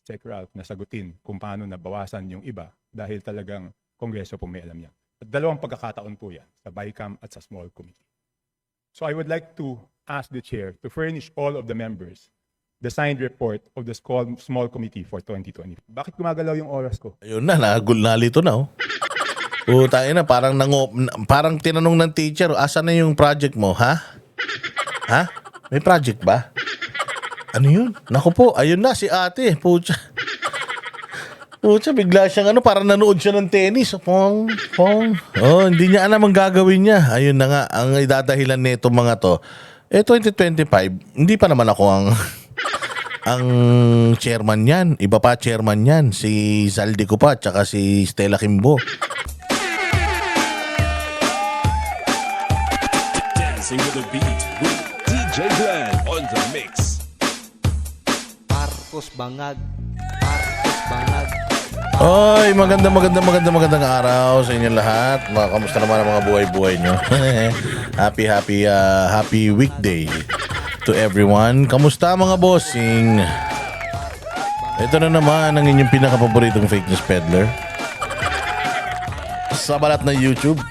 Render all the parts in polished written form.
Check Ralph na sagutin kung paano nabawasan yung iba dahil talagang Kongreso po may alam yan. At dalawang pagkakataon po yan, sa BICAM at sa small committee. So I would like to ask the chair to furnish all of the members the signed report of the small committee for 2020. Bakit gumagalaw yung oras ko? Ayun na, nalito na oh. Tayo na, parang tinanong ng teacher, asan na yung project mo, ha? Ha? May project ba? Ano yun? Naku po, ayun na si ate. Pucha, bigla siyang parang nanood siya ng tennis. Pong. Oh, hindi niya alam ang gagawin niya. Ayun na nga, ang idadahilan nito mga to. 2025, hindi pa naman ako ang chairman yan. Iba pa chairman yan. Si Zaldi ko pa, tsaka si Stella Kimbo. Dancing with the beat with DJ Glenn on the mix. Marcos Bangag. Oy, magandang araw sa inyo lahat. Kamusta naman ang mga buhay-buhay nyo? Happy weekday to everyone. Kamusta mga bossing? Ito na naman ang inyong pinaka-paboritong fake news peddler sa balat ng YouTube.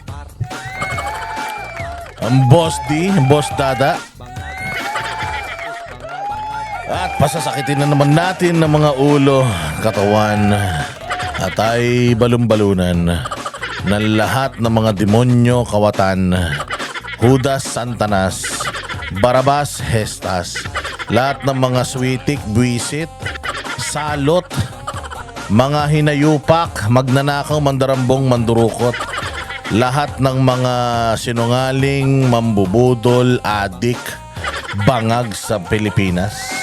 Ang Boss D, ang Boss Dada. At pasasakitin na naman natin ng mga ulo, katawan, at ay balumbalunan ng lahat ng mga demonyo, kawatan, Judas, Santanas, Barabas, Hestas, lahat ng mga switik, buwisit, salot, mga hinayupak, magnanakaw, mandarambong, mandurukot, lahat ng mga sinungaling, mambubudol, adik, bangag sa Pilipinas.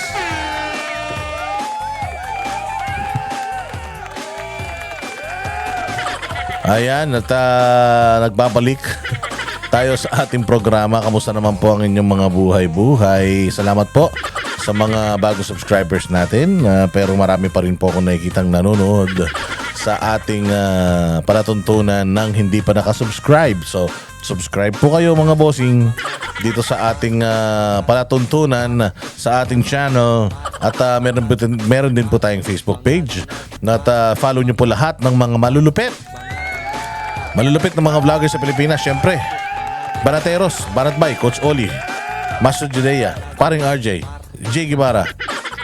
Ayan, at nagbabalik tayo sa ating programa. Kamusta naman po ang inyong mga buhay-buhay? Salamat po sa mga bagong subscribers natin. Pero marami pa rin po akong nakikitang nanonood sa ating palatuntunan ng hindi pa nakasubscribe. So, subscribe po kayo mga bossing dito sa ating palatuntunan sa ating channel. At meron din po tayong Facebook page. At follow nyo po lahat ng mga malulupit ng mga vloggers sa Pilipinas. Siyempre, Banateros, Banatbay, Coach Oli, Master Judea, Paring RJ, Jay Guevara.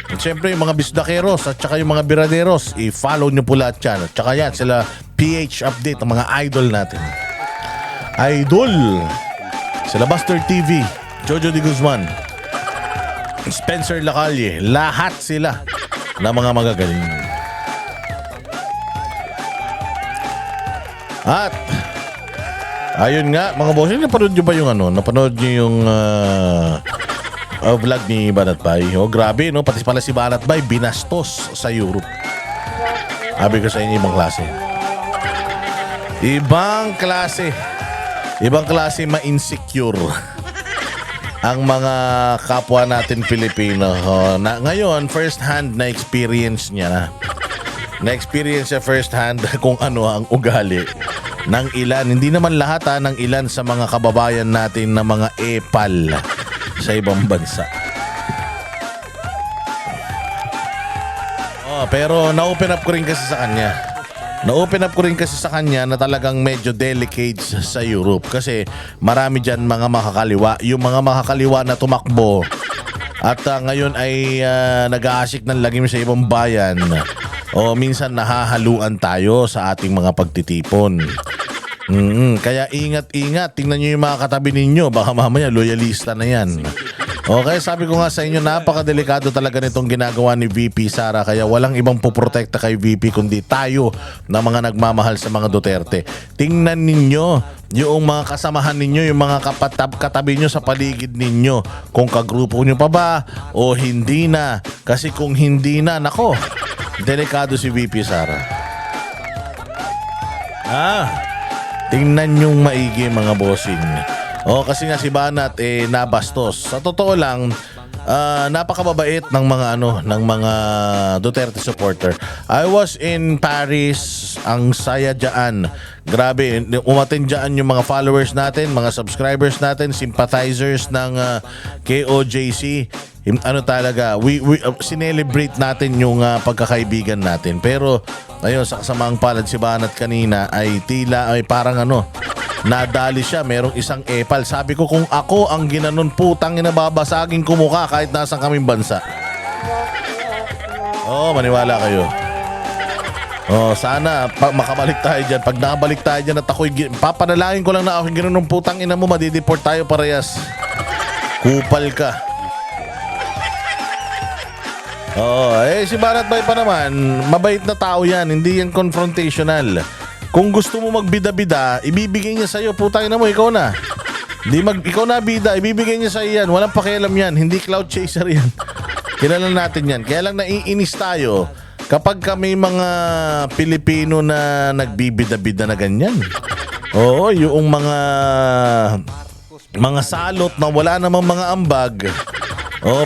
At siyempre, yung mga bisdakeros at saka yung mga biraderos, i-follow nyo po lahat yan. At saka yan, sila PH Update, ang mga idol natin. Idol! Sila Buster TV, Jojo de Guzman, Spencer Lacalle, lahat sila na mga magagaling. At ayun nga mga boss, napanood nyo ba yung napanood nyo yung vlog ni Banatbay? Grabe no, pati pala si Banatbay binastos sa Europe. Sabi ko sa inyo, ibang klase ma-insecure ang mga kapwa natin Pilipino. Ngayon first hand na experience niya na-experience siya first hand kung ano ang ugali ng ilan, hindi naman lahat ng ilan sa mga kababayan natin na mga epal sa ibang bansa. Pero na-open up ko rin kasi sa kanya na talagang medyo delicate sa Europe kasi marami dyan mga makakaliwa. Yung mga makakaliwa na tumakbo at ngayon ay nag-aasik ng lagim sa ibang bayan. Minsan nahahaluan tayo sa ating mga pagtitipon. Kaya ingat-ingat. Tingnan nyo yung mga katabi ninyo. Baka mamaya loyalista na yan. Okay, sabi ko nga sa inyo, napakadelikado talaga nitong ginagawa ni VP Sara. Kaya walang ibang puprotekta kay VP kundi tayo na mga nagmamahal sa mga Duterte. Tingnan ninyo yung mga kasamahan ninyo, yung mga katabi nyo sa paligid ninyo. Kung kagrupo nyo pa ba o hindi na. Kasi kung hindi na, nako, delikado si VP Sara. Tingnan yung maigi mga bossing. Kasi nga si Banat nabastos. Sa totoo lang, napakababait ng mga Duterte supporter. I was in Paris, ang saya dyan. Grabe, umatin dyan yung mga followers natin, mga subscribers natin, sympathizers ng KOJC. ano talaga, we sinelebrate natin yung pagkakaibigan natin. Pero ayun, sa kasamaang palad si Banat kanina ay tila ay parang nadali siya, merong isang epal. Sabi ko kung ako ang ginanon, putang ina, babasagin ko mukha kahit nasaan kaming bansa. Maniwala kayo. Sana makabalik tayo dyan. Pag nakabalik tayo dyan at ako'y papanalangin ko lang na ako'y ginanong putang ina mo, madideport tayo parehas. Kupal ka. Si Banat Bay pa naman, mabait na tao yan, hindi yan confrontational. Kung gusto mo magbida-bida, ibibigay niya sa'yo, putang ina mo, ikaw na. Ikaw na bida, ibibigay niya sa'yo yan, walang pakialam yan, hindi cloud chaser yan. Kilala natin yan, kaya lang naiinis tayo kapag kami mga Pilipino na nagbibida-bida na ganyan. Yung mga salot na wala namang mga ambag.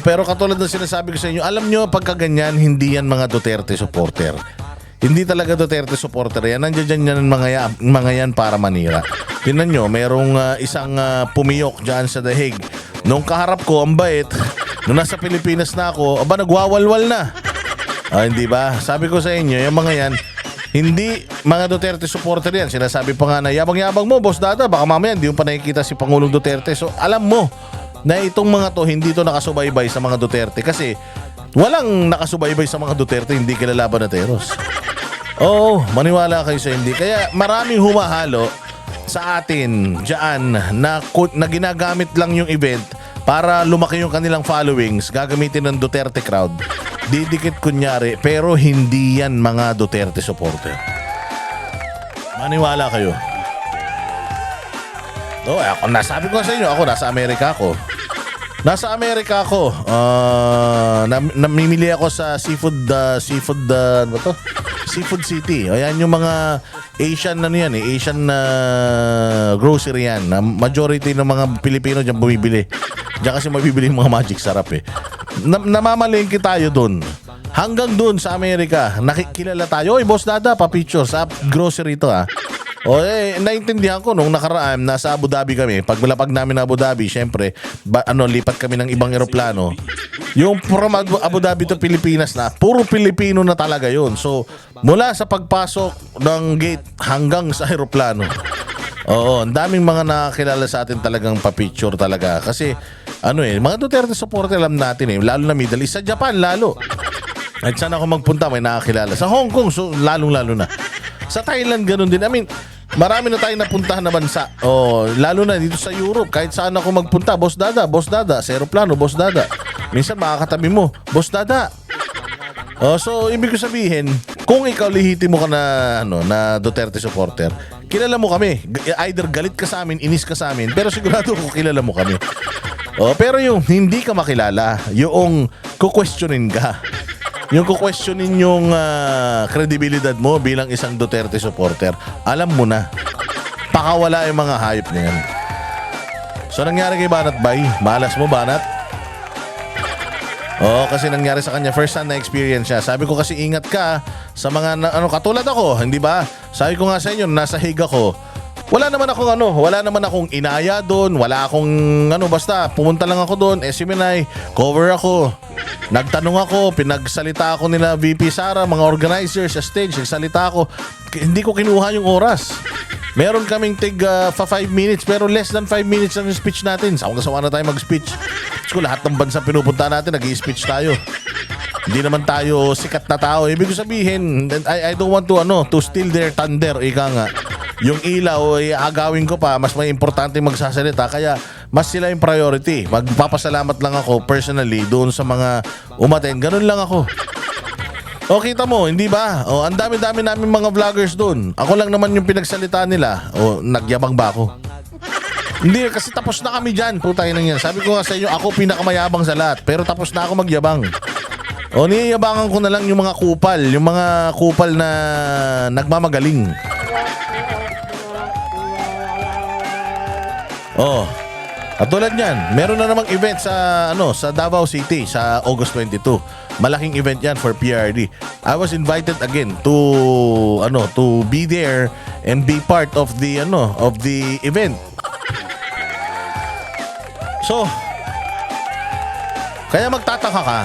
Pero katulad ng sinasabi ko sa inyo, alam nyo, pagka ganyan, hindi yan mga Duterte supporter. Hindi talaga Duterte supporter yan. Nandiyan yan mga yan para manira. Tingnan nyo, merong isang pumiyok dyan sa The Hague. Nung kaharap ko, ang bait. Nung nasa Pilipinas na ako, nagwawalwal na. Hindi ba? Sabi ko sa inyo, yung mga yan, hindi mga Duterte supporter yan. Sinasabi pa nga na, yabang-yabang mo, Boss Dada. Baka mamaya hindi mo pa nakikita si Pangulong Duterte. So, alam mo na itong mga to, hindi to nakasubaybay sa mga Duterte. Kasi, walang nakasubaybay sa mga Duterte, hindi kilalaban na teros. Maniwala kayo sa hindi. Kaya maraming humahalo sa atin dyan na ginagamit lang yung event para lumaki yung kanilang followings, gagamitin ng Duterte crowd. Didikit kunyari, pero hindi yan mga Duterte supporter. Maniwala kayo. Nasabi ko sa inyo, nasa Amerika ako. Namimili ako sa Seafood City. Ayan yung mga Asian Asian grocery yan. Majority ng mga Pilipino diyan bumibili. Diyan kasi mabibili yung mga magic sarap eh. Namamalengke tayo doon. Hanggang doon sa Amerika, nakikilala tayo. Boss Dada, pa-picture sa grocery to naintindihan ko nung nakaraan, nasa Abu Dhabi kami. Pag malapag namin na Abu Dhabi, syempre, lipat kami ng ibang eroplano. Yung from Abu Dhabi to Pilipinas na, puro Pilipino na talaga yun. So, mula sa pagpasok ng gate hanggang sa eroplano. Ang daming mga nakakilala sa atin talagang pa-picture talaga. Kasi, mga Duterte supporter alam natin lalo na Middle East. Sa Japan, lalo. At saan ako magpunta, may nakakilala. Sa Hong Kong, so, lalong-lalo na. Sa Thailand, ganun din. Marami na tayong napuntahan na bansa. Lalo na dito sa Europe. Kahit saan ako magpunta, Boss Dada, sa aeroplano, Boss Dada. Minsan makakatabi mo, Boss Dada. So, ibig ko sabihin, kung ikaw lihiti mo ka na Duterte supporter, kilala mo kami. Either galit ka sa amin, inis ka sa amin, pero sigurado ko kilala mo kami. Pero yung hindi ka makilala, yung kukwestiyonin ka. Yung kukwestiyonin yung kredibilidad mo bilang isang Duterte supporter, alam mo na, pakawala yung mga hayop na yan. So nangyari kay Banat Bay, malas mo Banat? Kasi nangyari sa kanya, first hand na experience siya. Sabi ko kasi ingat ka sa mga katulad ako, hindi ba? Sabi ko nga sa inyo, nasa higa ko. Wala naman akong inaya doon, wala akong basta pumunta lang ako doon, Seminay, cover ako. Nagtanong ako, pinagsalita ako nila VP Sara, mga organizers sa stage, nagsalita ako. Hindi ko kinuha yung oras. Meron kaming 5 minutes, pero less than 5 minutes ang speech natin. Sawa na tayo mag-speech. So, lahat ng bansa pinupunta natin, nag-i-speech tayo. Hindi naman tayo sikat na tao. Ibig sabihin, I don't want to steal their thunder, ika nga. Yung ilaw ay agawin ko pa, mas may importante magsasalita, kaya mas sila yung priority. Magpapasalamat lang ako personally doon sa mga umaten. Ganun lang ako. Kita mo, hindi ba? Ang dami-dami namin mga vloggers doon. Ako lang naman yung pinagsalita nila. Nagyabang ba ako? Hindi, kasi tapos na kami dyan. Putay na yan. Sabi ko nga sa inyo, ako pinakamayabang sa lahat. Pero tapos na ako magyabang. Niyayabangan ko na lang yung mga kupal. Yung mga kupal na nagmamagaling. At tulad niyan, meron na namang event sa Davao City sa August 22. Malaking event 'yan for PRD. I was invited again to be there and be part of the event. So, Kaya magtataka ka.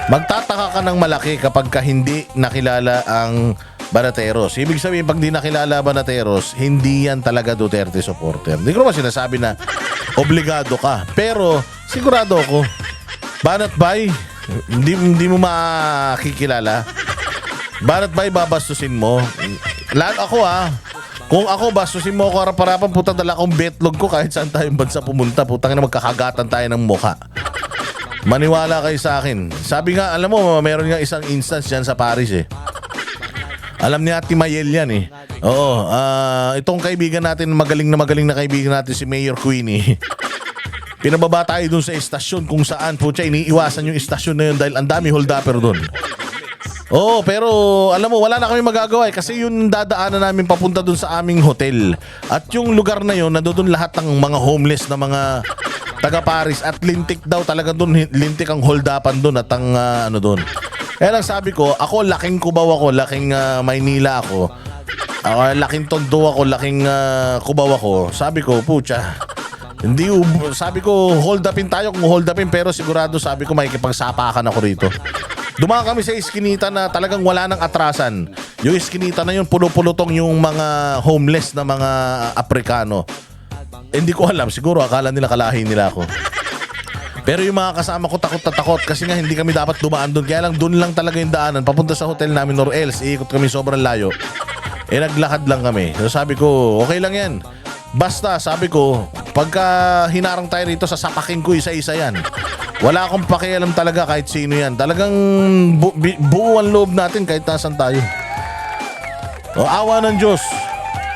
Magtataka ka ng malaki kapag ka hindi nakilala ang Banateros. Ibig sabihin, pag di nakilala Banateros, hindi yan talaga Duterte supporter. Hindi ko naman sinasabi na obligado ka. Pero, sigurado ako, Banat Bay, hindi mo makikilala. Banat Bay, babastusin mo. Lalo ako kung ako bastusin mo ako harap-harapan, puta dala akong betlog ko kahit saan tayong bansa pumunta. Putang na magkakagatan tayo ng mukha. Maniwala kayo sa akin. Sabi nga, alam mo, meron nga isang instance dyan sa Paris Alam ni Ate Mayel yan Oo, itong kaibigan natin, magaling na kaibigan natin, si Mayor Queenie. Pinababa tayo dun sa estasyon kung saan, putya, iniiwasan yung estasyon na yun dahil ang dami hold-upper dun. Oo, pero alam mo, wala na kami magagawa kasi yung dadaanan namin papunta dun sa aming hotel. At yung lugar na yun, nandoon lahat ng mga homeless na mga taga Paris at lintik daw talaga dun, lintik ang hold-upan dun at ang dun. Kaya lang sabi ko, ako laking Cubao ako, laking Maynila ako. Laking Tondo ako, laking Cubao ako. Sabi ko, putya, sabi ko, hold upin tayo kung hold upin, pero sigurado sabi ko makikipagsapakan ako rito. Dumaan kami sa iskinita na talagang wala nang atrasan. Yung iskinita na yun, pulo-pulutong yung mga homeless na mga Aprikano. Hindi ko alam, siguro akala nila kalahi nila ako. Pero yung mga kasama ko takot na takot kasi nga hindi kami dapat dumaan doon. Kaya lang doon lang talaga yung daanan papunta sa hotel namin or else iikot kami sobrang layo. Naglakad lang kami. So sabi ko, okay lang yan. Basta sabi ko, pagka hinarang tayo rito, sasapakin ko isa-isa yan. Wala akong pakialam talaga kahit sino yan. Talagang buo ang loob natin kahit nasan tayo. Awa ng Diyos.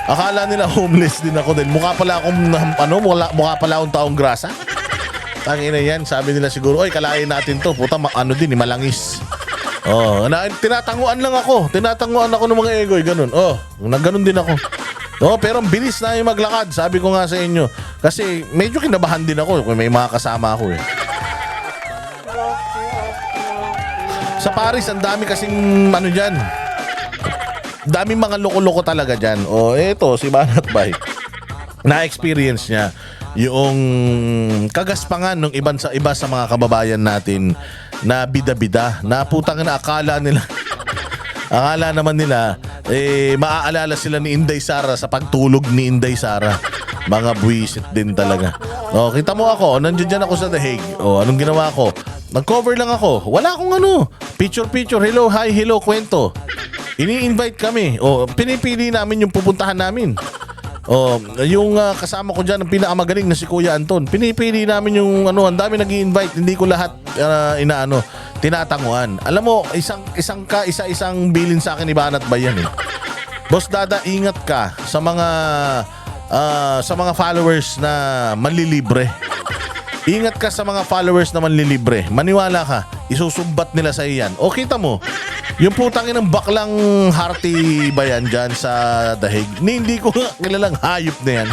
Akala nila homeless din ako din. Mukha pala akong taong grasa. Tangina yan, sabi nila siguro, oy, kalain natin to. Puta, malangis. Tinatanguan lang ako. Tinatanguan ako ng mga egoy, ganun. Nagganon din ako. Pero bilis na yung maglakad, sabi ko nga sa inyo. Kasi medyo kinabahan din ako kung may mga kasama ako Sa Paris, ang dami kasing dyan. Daming mga loko-loko talaga dyan. Eto, si Banat Bay. Na-experience niya yung kagaspangan ng iba sa mga kababayan natin na bida-bida na putang na akala naman nila maaalala sila ni Inday Sara sa pagtulog ni Inday Sara. Mga buwisit din talaga. Kita mo ako, nandiyan ako sa The Hague. Anong ginawa ko? Nag-cover lang ako. Wala akong picture, hello, hi, hello, kwento. Ini-invite kami. Pinipili namin yung pupuntahan namin. Yung kasama ko dyan, ang pinakamagaling na si Kuya Anton. Pinipili namin yung ang dami nag-i-invite. Hindi ko lahat tinatanguan. Alam mo, isa-isang bilin sa akin ni Banat Bay yan Boss Dada, ingat ka sa mga followers na manlilibre. Ingat ka sa mga followers na manlilibre. Maniwala ka, isusumbat nila sa iyan. Kita mo, yung putangin ng baklang Harty ba yan dyan sa The Hague? Hindi ko kilalang hayop na yan.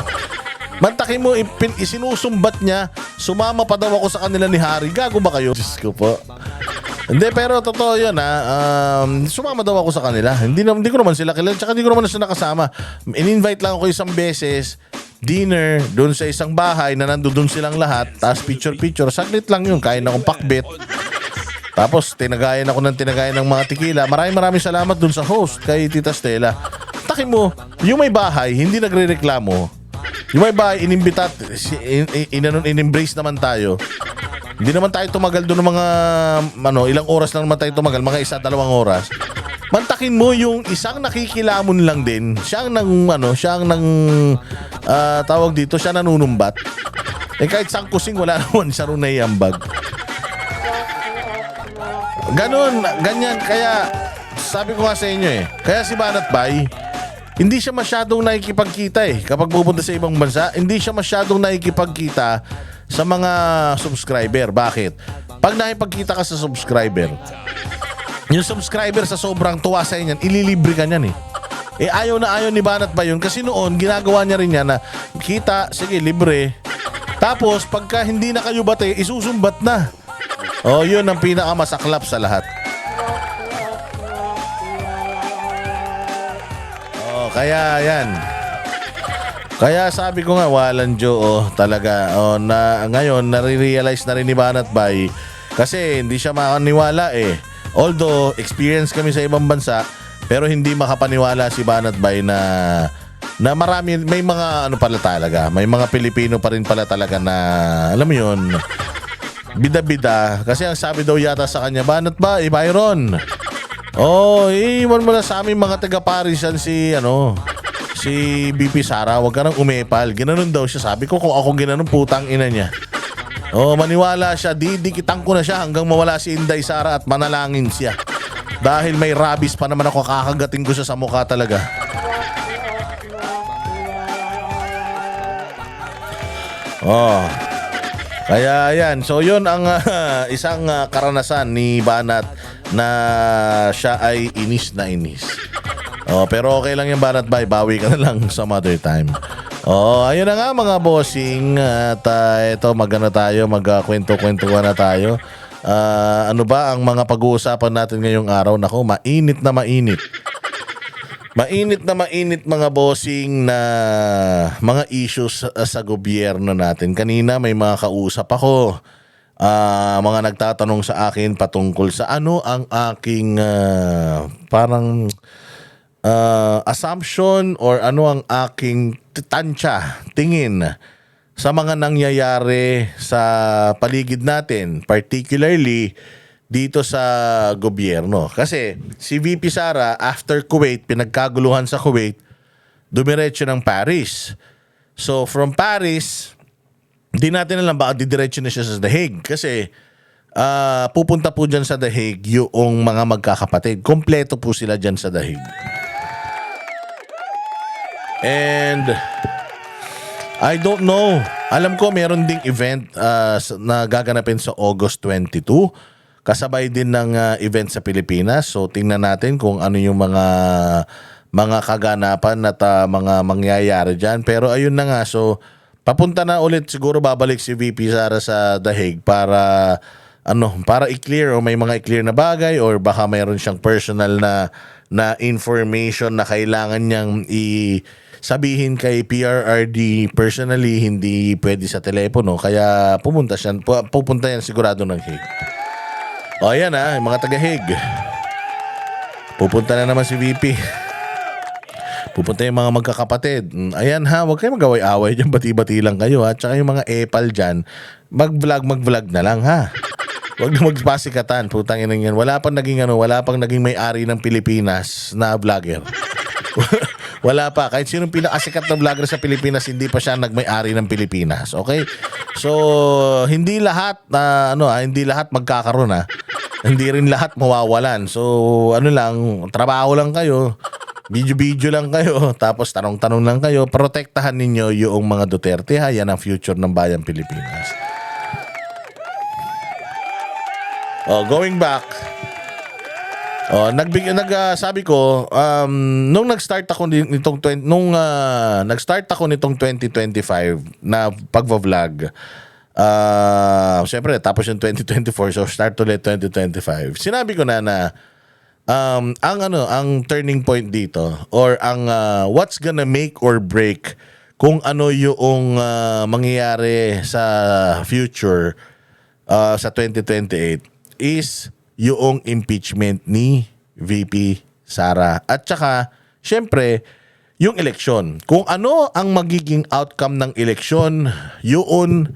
Mantakin mo, isinusumbat niya, sumama pa daw ako sa kanila ni Harry. Gago ba kayo? Diyos ko po. Hindi, pero totoo yun sumama daw ako sa kanila. Hindi ko naman sila kilala, tsaka hindi ko naman sila nakasama. In-invite lang ako isang beses, dinner, doon sa isang bahay na nandoon silang lahat, tapos picture, saglit lang yun, kain akong pakbet. Tapos tinagayan ako ng mga tekila. Maraming salamat dun sa host, kay Tita Stella. Takin mo, yung may bahay, hindi nagre-reklamo. Yung may bahay, inimbita, in-embrace naman tayo. Hindi naman tayo tumagal doon ng mga, ilang oras lang naman tayo tumagal, mga 1-2 oras. Mantakin mo yung isang nakikilamon lang din, siyang tawag dito, siya nanunumbat. Kahit sang kusing, wala naman siya rin naiambag. Ganyan, kaya sabi ko nga sa inyo kaya si Banat Bay, hindi siya masyadong nakikipagkita kapag pupunta sa ibang bansa, hindi siya masyadong nakikipagkita sa mga subscriber. Bakit? Pag nakipagkita ka sa subscriber, yung subscriber sa sobrang tuwa sa inyan, ililibre ka niyan ayaw na ayaw ni Banat Bay yun kasi noon, ginagawa niya rin yan na kita, sige, libre. Tapos, pagka hindi na kayo bate, isusumbat na. Yun ang pinakamasaklap sa lahat. Kaya yan. Kaya sabi ko nga, walang Diyo talaga. Na ngayon, nare-realize na rin ni Banat Bay Kasi hindi siya makaniwala eh. Although, experience kami sa ibang bansa, pero hindi makapaniwala si Banat Bay na marami, may mga ano pala talaga, may mga Pilipino pa rin pala talaga na, alam mo yun, bida-bida. Kasi ang sabi daw yata sa kanya, Banat Bay, Byron, iwan mo na sa aming mga taga-Paris yan si BP Sara, wag ka nang umepal. Ginanon daw siya. Sabi ko, kung ako ginanon, putang ina niya. Maniwala siya, didikitan ko na siya hanggang mawala si Inday Sara at manalangin siya. Dahil may rabies pa naman ako, kakagating ko siya sa mukha talaga. Kaya yan. So yun ang isang karanasan ni Banat na siya ay inis na inis. Pero okay lang yung Banat Bay, bawi ka na lang some other time. Ayun na nga mga bossing. At ito, magkwento-kwentuhan na tayo. Ano ba ang mga pag-uusapan natin ngayong araw? Nako, mainit na mainit. Mainit na mainit mga bossing na mga issues sa gobyerno natin. Kanina may mga kausap ako. Mga nagtatanong sa akin patungkol sa ano ang aking parang assumption or ano ang aking tingin sa mga nangyayari sa paligid natin, particularly dito sa gobyerno. Kasi si VP Sara, after Kuwait, pinagkaguluhan sa Kuwait, dumiretso ng Paris. So from Paris, hindi natin alam baka didiretso na siya sa The Hague. Kasi pupunta po dyan sa The Hague yung mga magkakapatid. Kompleto po sila dyan sa The Hague. And I don't know. Alam ko meron ding event na gaganapin sa August 22. Kasabay din ng event sa Pilipinas. So tingnan natin kung ano yung mga kaganapan at mga mangyayari dyan. Pero ayun na nga. So papunta na ulit, siguro babalik si VP Sara sa The Hague para i-clear o may mga i-clear na bagay or baka mayroon siyang personal na information na kailangan niyang sabihin kay PRRD personally, hindi pwede sa telepono. Kaya pupunta yan sigurado ng Hague. Ayan yung mga taga-Hague. Pupunta na naman si VP. Pupunta yung mga magkakapatid. Ayan huwag kayo mag-away-away dyan, bati-bati lang kayo Tsaka yung mga epal dyan, mag-vlog na lang Huwag na magpasikatan, putang ina yan. Wala pang naging may-ari ng Pilipinas na vlogger. Wala pa. Kahit sinong pinakasikat na vlogger sa Pilipinas, hindi pa siya nagmay-ari ng Pilipinas. Okay? So, hindi lahat hindi lahat magkakaroon Hindi rin lahat mawawalan. So, trabaho lang kayo. Video-video lang kayo. Tapos tanong-tanong lang kayo. Protektahan ninyo yung mga Duterte Yan ang future ng bayang Pilipinas. Going back. Sabi ko, nung nag-start ako nitong 2025 na pagva-vlog. Syempre tapos yung 2024, so start ulit 2025. Sinabi ko na ang turning point dito or ang what's gonna make or break kung ano yung mangyayari sa future sa 2028 is yung impeachment ni VP Sara. At saka, syempre, yung eleksyon. Kung ano ang magiging outcome ng eleksyon, yun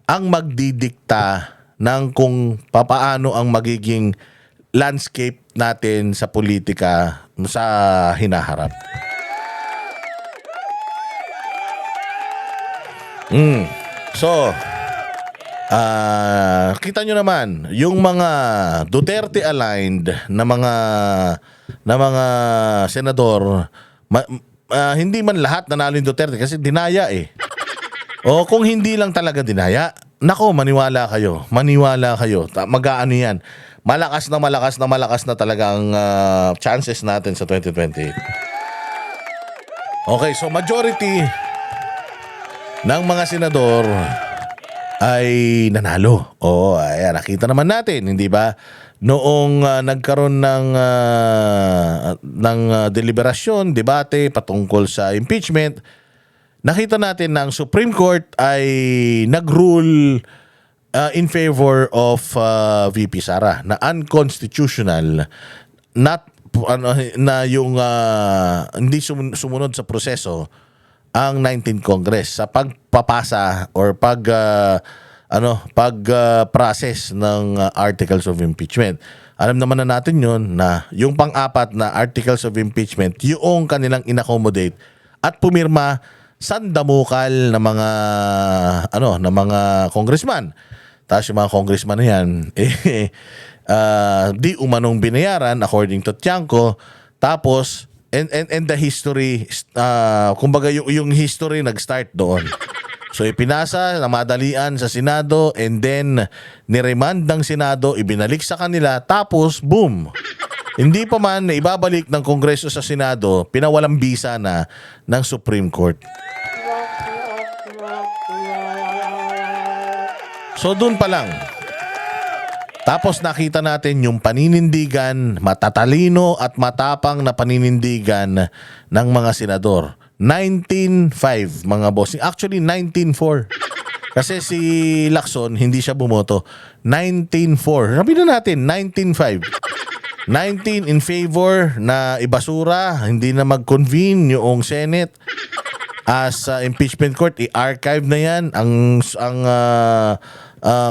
ang magdidikta ng kung papaano ang magiging landscape natin sa politika sa hinaharap. So, kita nyo naman yung mga Duterte aligned na mga senador, hindi man lahat nanalo yung Duterte kasi dinaya o kung hindi lang talaga dinaya, nako, maniwala kayo, mag-aano yan, malakas na talaga ang chances natin sa 2028. Okay, so majority ng mga senador ay nanalo. Ayan, nakita naman natin, hindi ba? Noong nagkaroon ng deliberasyon, debate patungkol sa impeachment, nakita natin na ang Supreme Court ay nag-rule in favor of VP Sara na unconstitutional, not na yung hindi sumunod sa proseso ang 19th Congress sa pagpapasa or process ng articles of impeachment. Alam naman na natin yun na yung pang-apat na articles of impeachment, yung kanilang inaccommodate at pumirma sandamukal na mga congressman. Tapos yung mga congressman na yan, di umanong binayaran according to Tiangco. Tapos, and the history, kumbaga yung history nag-start doon. So ipinasa na madalian sa Senado and then niremand ng Senado, ibinalik sa kanila, tapos boom! Hindi pa man na ibabalik ng Kongreso sa Senado, pinawalang bisa na ng Supreme Court. So doon pa lang. Tapos nakita natin yung paninindigan, matatalino at matapang na paninindigan ng mga senador. 19-5 mga bossing. Actually 19-4. Kasi si Lacson hindi siya bumoto. 19-4. Sabi na natin 19-5. 19 in favor na ibasura, hindi na mag-convene yung Senate as impeachment court, i-archive na yan. Ang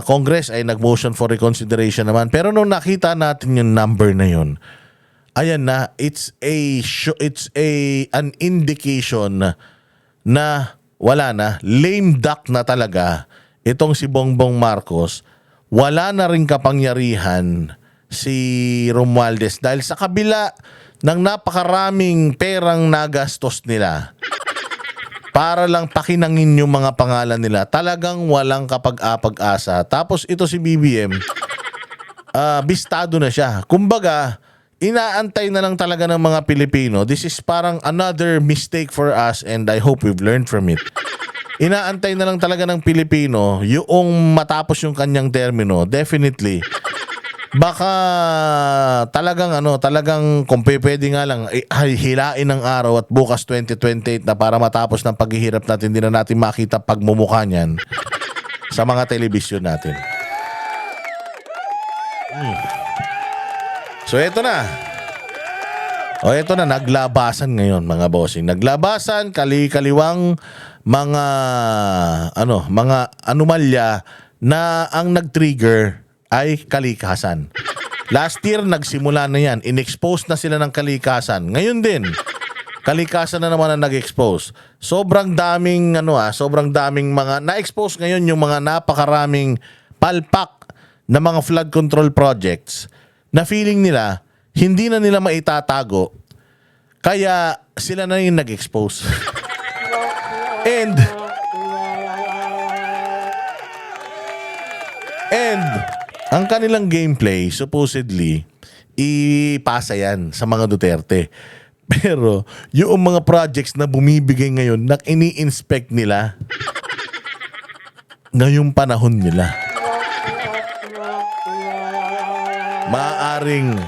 Congress ay nag-motion for reconsideration naman. Pero nung nakita natin yung number na yun, ayan na, it's an indication na wala na, lame duck na talaga itong si Bongbong Marcos. Wala na ring kapangyarihan si Romualdez dahil sa kabila ng napakaraming perang nagastos nila para lang pakinangin yung mga pangalan nila, talagang walang kapag-apag-asa. Tapos ito si BBM, bistado na siya. Kumbaga, inaantay na lang talaga ng mga Pilipino. This is parang another mistake for us and I hope we've learned from it. Inaantay na lang talaga ng Pilipino yung matapos yung kanyang termino. Definitely. Baka talagang kung pwede nga lang hilain ng araw at bukas 2028 na para matapos ng paghihirap natin, hindi na natin makita pagmumukha niyan sa mga telebisyon natin. So eto na. Eto na, naglabasan ngayon mga bossing. Naglabasan, kaliwang mga anomalya na ang nag-trigger ay kalikasan. Last year, nagsimula na yan. In-expose na sila ng kalikasan. Ngayon din, kalikasan na naman ang nag-expose. Sobrang daming mga na-expose ngayon yung mga napakaraming palpak na mga flood control projects na feeling nila, hindi na nila maitatago. Kaya sila na yung nag-expose. And ang kanilang gameplay, supposedly, ipasa yan sa mga Duterte. Pero, yung mga projects na bumibigay ngayon, na ini-inspect nila, ngayong panahon nila. Maaaring,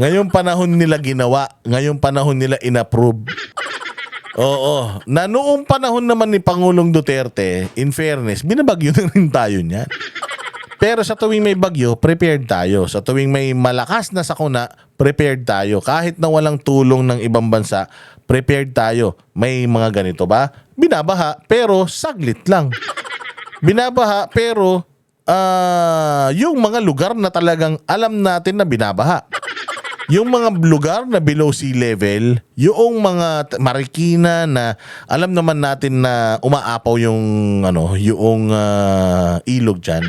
ngayong panahon nila ginawa, ngayong panahon nila inapprove. Oo. Na noong panahon naman ni Pangulong Duterte, in fairness, binabagyo na rin tayo niyan. Pero sa tuwing may bagyo, prepared tayo. Sa tuwing may malakas na sakuna, prepared tayo. Kahit na walang tulong ng ibang bansa, prepared tayo. May mga ganito ba? Binabaha, pero saglit lang. Binabaha, pero yung mga lugar na talagang alam natin na binabaha. Yung mga lugar na below sea level, yung mga Marikina na alam naman natin na umaapaw yung ilog diyan.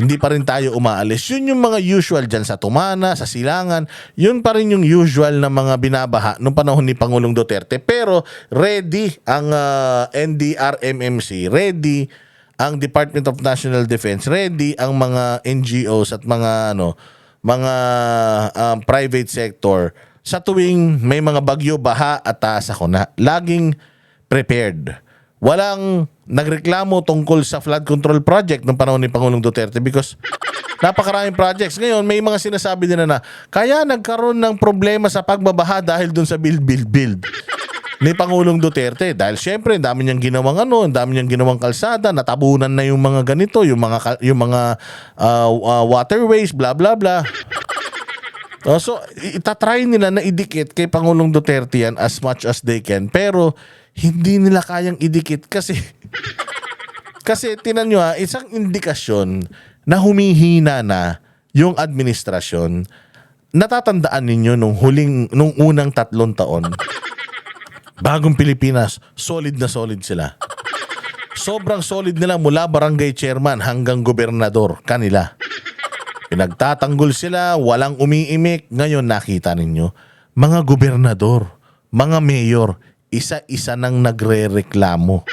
Hindi pa rin tayo umaalis. Yun yung mga usual diyan sa Tumana, sa Silangan. Yun pa rin yung usual na mga binabaha nung panahon ni Pangulong Duterte. Pero ready ang NDRMMC, ready ang Department of National Defense, ready ang mga NGOs at mga private sector sa tuwing may mga bagyo, baha at sakuna. Laging prepared. Walang nagreklamo tungkol sa flood control project ng panahon ni Pangulong Duterte because napakaraming projects. Ngayon, may mga sinasabi nila na kaya nagkaroon ng problema sa pagbabaha dahil dun sa build. ni Pangulong Duterte dahil syempre ang dami niyang ginawang ang dami niyang ginawang kalsada, natabunan na yung mga ganito, yung mga waterways, blah blah blah. So itatry nila na idikit kay Pangulong Duterte yan as much as they can, pero hindi nila kayang idikit kasi tinan nyo isang indikasyon na humihina na yung administrasyon. Natatandaan ninyo nung unang 3 taon, Bagong Pilipinas, solid na solid sila. Sobrang solid nila mula barangay chairman hanggang gobernador, kanila. Pinagtatanggol sila, walang umiimik. Ngayon nakita ninyo, mga gobernador, mga mayor, isa-isa nang nagre-reklamo.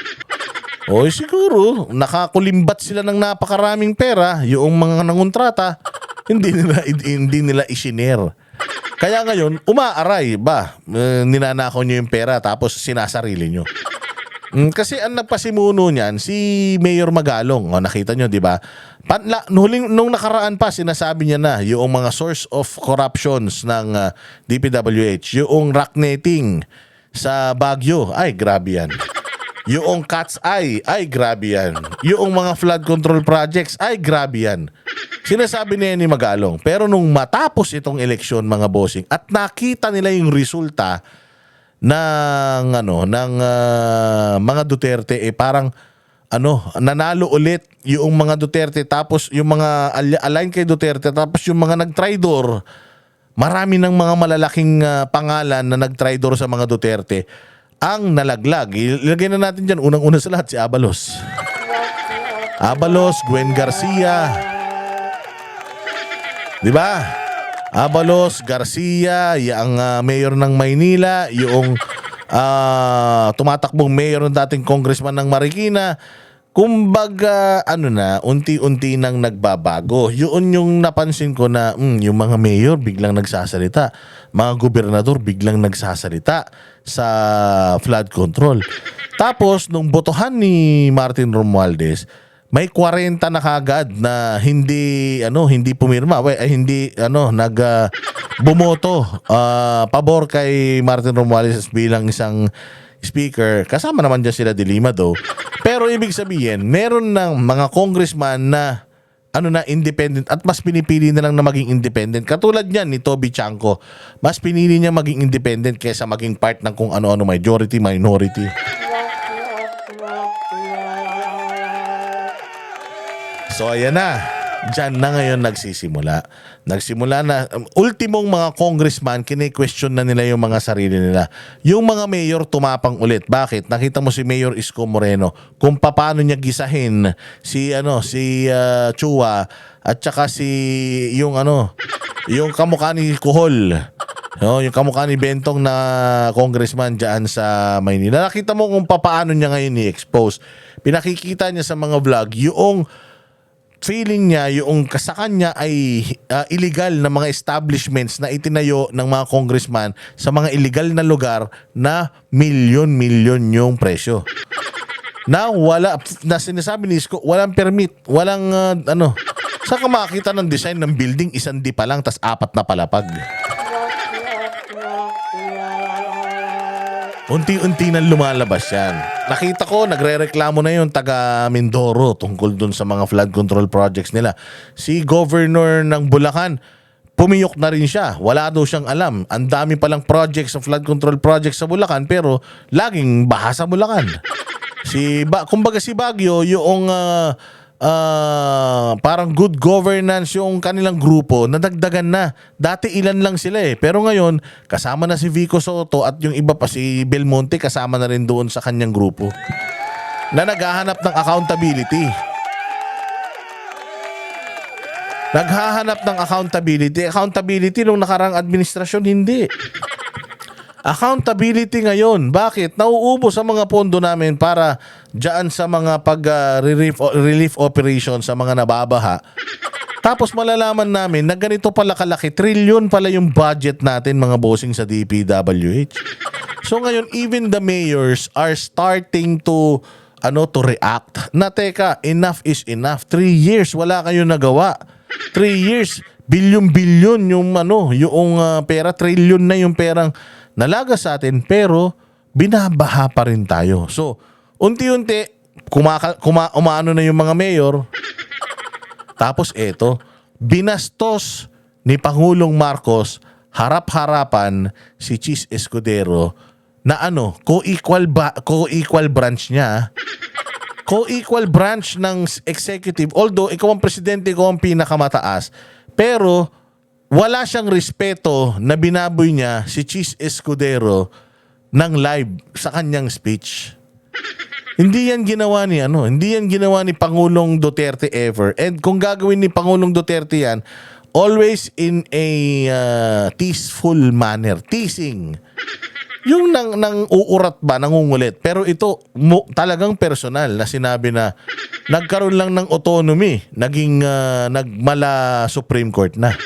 O siguro, nakakulimbat sila ng napakaraming pera, yung mga nangontrata, hindi nila isinare. Kaya ngayon, umaaray ba? Ninanakaw nyo yung pera tapos sinasarili nyo. Kasi ang nagpasimuno niyan, si Mayor Magalong. O, nakita nyo, di ba? Nung nakaraan pa, sinasabi niya na yung mga source of corruptions ng DPWH, yung rock netting sa Baguio, ay grabe yan. Yung Cat's Eye, ay grabe yan. Yung mga flood control projects, ay grabe yan. Sinasabi niya ni Magalong. Pero nung matapos itong eleksyon, mga bossing, at nakita nila yung resulta ng mga Duterte, parang nanalo ulit yung mga Duterte, tapos yung mga align kay Duterte, tapos yung mga nagtraidor, marami ng mga malalaking pangalan na nagtraidor sa mga Duterte ang nalaglag. Ilagay na natin dyan, unang-una sa lahat, si Abalos. Gwen Garcia. Di ba? Abalos, Garcia, yung mayor ng Maynila, yung tumatakbong mayor ng dating congressman ng Marikina. Kumbaga, unti-unti nang nagbabago. Yun yung napansin ko na yung mga mayor biglang nagsasalita. Mga gobernador biglang nagsasalita sa flood control. Tapos, nung botohan ni Martin Romualdez, may 40 na kagad na hindi pumirma, bumoto pabor kay Martin Romualdez bilang isang speaker. Kasama naman dyan sila Dilima though. Pero ibig sabihin, meron ng mga congressman na independent at mas pinipili na lang na maging independent. Katulad niyan ni Toby Chanco. Mas pinili niya maging independent kaysa maging part ng kung ano-ano, majority, minority. So ayan na. Diyan na ngayon nagsisimula. Nagsimula na. Ultimong mga congressman, kine-question na nila yung mga sarili nila. Yung mga mayor tumapang ulit. Bakit? Nakita mo si Mayor Isko Moreno kung paano niya gisahin si Chua at saka yung kamukha ni Kuhol. Yung kamukha ni Bentong na congressman dyan sa Maynila. Nakita mo kung paano niya ngayon i-expose. Pinakikita niya sa mga vlog yung feeling niya, yung sa kanya ay illegal na mga establishments na itinayo ng mga congressman sa mga illegal na lugar na milyon-milyon yung presyo. Na sinasabi ni Isko, walang permit, walang saan ka makakita ng design ng building, 1 di pa lang, tas 4 na palapag. Unti-unti nang lumalabas yan. Nakita ko, nagre-reklamo na yung taga Mindoro tungkol dun sa mga flood control projects nila. Si Governor ng Bulacan, pumiyok na rin siya. Wala daw siyang alam. Ang dami palang projects sa flood control projects sa Bulacan, pero laging baha sa Bulacan. Kumbaga si Baguio, yung parang good governance yung kanilang grupo, nadagdagan na. Dati ilan lang sila pero ngayon kasama na si Vico Soto at yung iba pa, si Belmonte, kasama na rin doon sa kanyang grupo na naghahanap ng accountability. Accountability nung nakarang administrasyon, hindi. Accountability ngayon. Bakit? Nauubos ang mga pondo namin para dyan sa mga relief operation sa mga nababaha. Tapos malalaman namin na ganito pala kalaki, trilyon pala yung budget natin, mga bossing, sa DPWH. So ngayon, even the mayors are starting to react. Na teka, enough is enough. 3 years wala kayong nagawa. 3 years, bilyon yung pera, trilyon na yung perang nalaga sa atin, pero binabaha pa rin tayo. So, unti-unti, umaano na yung mga mayor. Tapos eto, binastos ni Pangulong Marcos harap-harapan si Chis Escudero na co-equal branch niya. Co-equal branch ng executive. Although, ikaw ang presidente, ikaw ang pinakamataas. Pero, wala siyang respeto na binaboy niya si Chis Escudero ng live sa kanyang speech. Hindi yan ginawa ni Pangulong Duterte ever. And kung gagawin ni Pangulong Duterte yan, always in a teaseful manner. Teasing. Yung nang uurat ba, nangungulit. Pero ito, talagang personal na sinabi na nagkaroon lang ng autonomy. Naging nagmala Supreme Court na.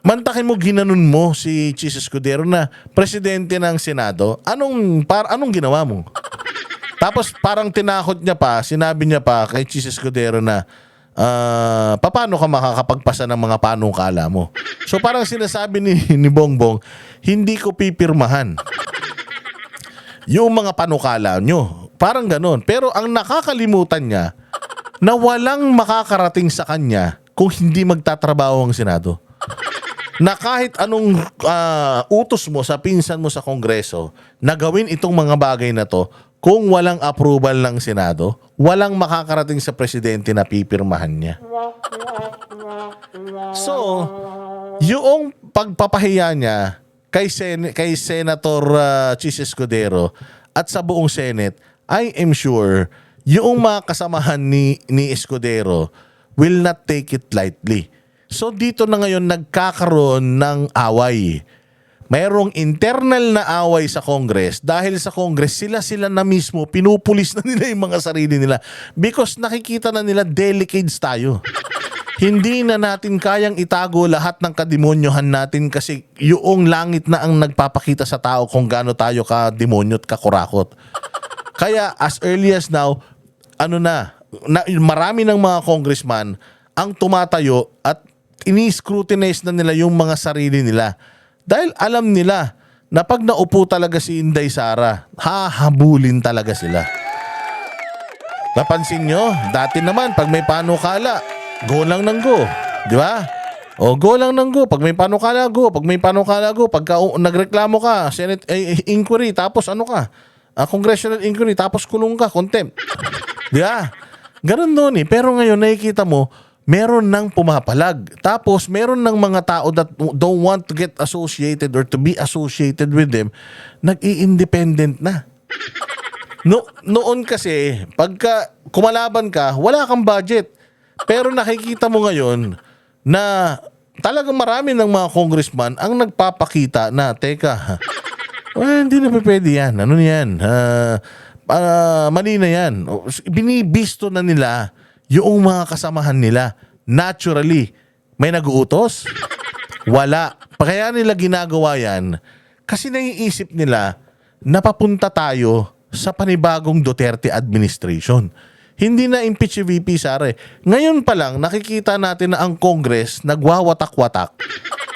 Mantakin mo, ginanon mo si Chis Escudero na presidente ng Senado. Anong ginawa mo? Tapos parang tinakot niya pa, sinabi niya pa kay Chis Escudero na paano ka makakapagpasa ng mga panukala mo? So parang sinasabi ni Bongbong, hindi ko pipirmahan yung mga panukala nyo. Parang ganon. Pero ang nakakalimutan niya na walang makakarating sa kanya kung hindi magtatrabaho ang Senado. Na kahit anong utos mo sa pinsan mo sa Kongreso na gawin itong mga bagay na to, kung walang approval ng Senado, walang makakarating sa presidente na pipirmahan niya. So, yung pagpapahiya niya kay Senator Chis Escudero at sa buong Senate, I am sure yung mga kasamahan ni Escudero will not take it lightly. So dito na ngayon nagkakaroon ng away. Mayroong internal na away sa Congress dahil sa Congress sila na mismo pinupulis na nila yung mga sarili nila because nakikita na nila delicates tayo. Hindi na natin kayang itago lahat ng kademonyohan natin kasi yung langit na ang nagpapakita sa tao kung gaano tayo ka-demonyo at kakurakot. Kaya as early as now, marami ng mga congressman ang tumatayo at ini-scrutinize na nila yung mga sarili nila. Dahil alam nila na pag naupo talaga si Inday Sara, hahabulin talaga sila. Napansin nyo, dati naman pag may panukala, go lang ng go. Di ba? O go lang ng go. Pag may panukala, go. Pag may panukala, go. Pagka nagreklamo ka, Senate inquiry, tapos congressional inquiry, tapos kulong ka, contempt. Di ba? Ganun doon eh. Pero ngayon nakikita mo, meron ng pumapalag. Tapos, meron ng mga tao that don't want to get associated or to be associated with them, nag-i-independent na. Noon kasi, pagka kumalaban ka, wala kang budget. Pero nakikita mo ngayon na talagang marami ng mga congressman ang nagpapakita na, teka, hindi na pwede yan. Ano yan? Mali na yan. Binibisto na nila yung mga kasamahan nila. Naturally, may nag-uutos? Wala. Kaya nila ginagawa yan kasi naiisip nila na papunta tayo sa panibagong Duterte administration. Hindi na impeach si VP Sara. Ngayon pa lang, nakikita natin na ang Congress nagwawatak-watak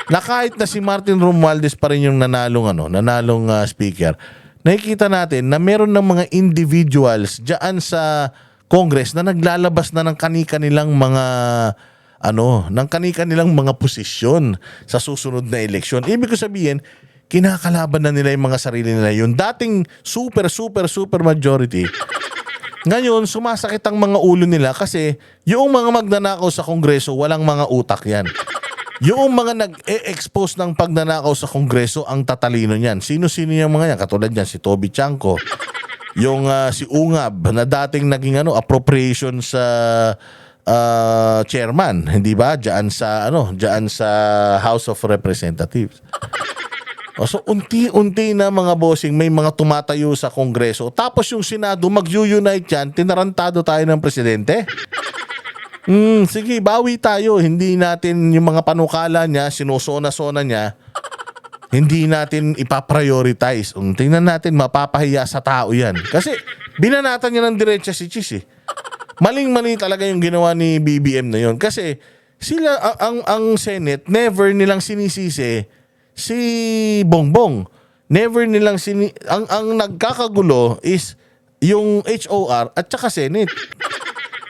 na kahit na si Martin Romualdez pa rin yung nanalong speaker, nakikita natin na meron ng mga individuals dyan sa Congress na naglalabas na ng kani-kanilang mga posisyon sa susunod na eleksyon. Ibig ko sabihin, kinakalaban na nila yung mga sarili nila. Yung dating super majority, ngayon sumasakit ang mga ulo nila kasi yung mga magnanakaw sa Kongreso, walang mga utak yan. Yung mga nag-e-expose ng pagnanakaw sa Kongreso, ang tatalino niyan. Sino-sino yung mga yan? Katulad yan, si Toby Chanco. Yung si Ungab na dating naging appropriation sa chairman, hindi ba? Diyan sa House of Representatives. So unti-unti na mga bossing, may mga tumatayo sa Kongreso. Tapos yung Senado mag-unite yan, tinarantado tayo ng presidente. Sige, bawi tayo. Hindi natin yung mga panukala niya, sinusona-sona niya, hindi natin ipaprioritize. Tingnan natin, mapapahiya sa tao yan. Kasi binanatan niya ng diretsa si Chis eh. Maling-mali talaga yung ginawa ni BBM na yun. Kasi ang Senate, never nilang sinisisi si Bongbong. never nilang ang nagkakagulo is yung HOR at saka Senate.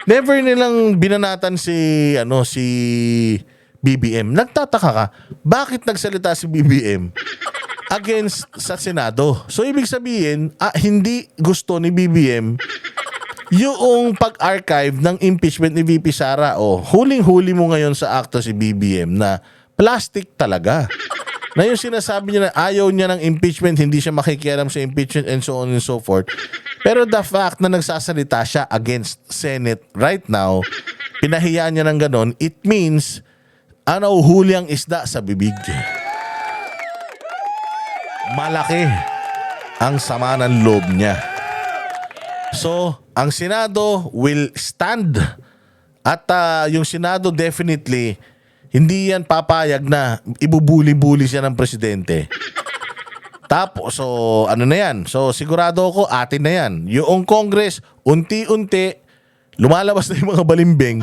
Never nilang binanatan si BBM. Nagtataka ka, bakit nagsalita si BBM against sa Senado? So ibig sabihin, hindi gusto ni BBM yung pag-archive ng impeachment ni VP Sara. Huling-huli mo ngayon sa akto si BBM na plastic talaga. Na yung sinasabi niya na ayaw niya ng impeachment, hindi siya makikialam sa impeachment and so on and so forth. Pero the fact na nagsasalita siya against Senate right now, pinahiya niya ng ganon, it means huli ang isda sa bibig. Malaki ang sama ng loob niya. So, ang Senado will stand at yung Senado definitely hindi yan papayag na ibubuli-buli siya ng presidente. Tapos, so ano na yan? So sigurado ako atin na yan. Yung Congress, unti-unti lumalabas na yung mga balimbing.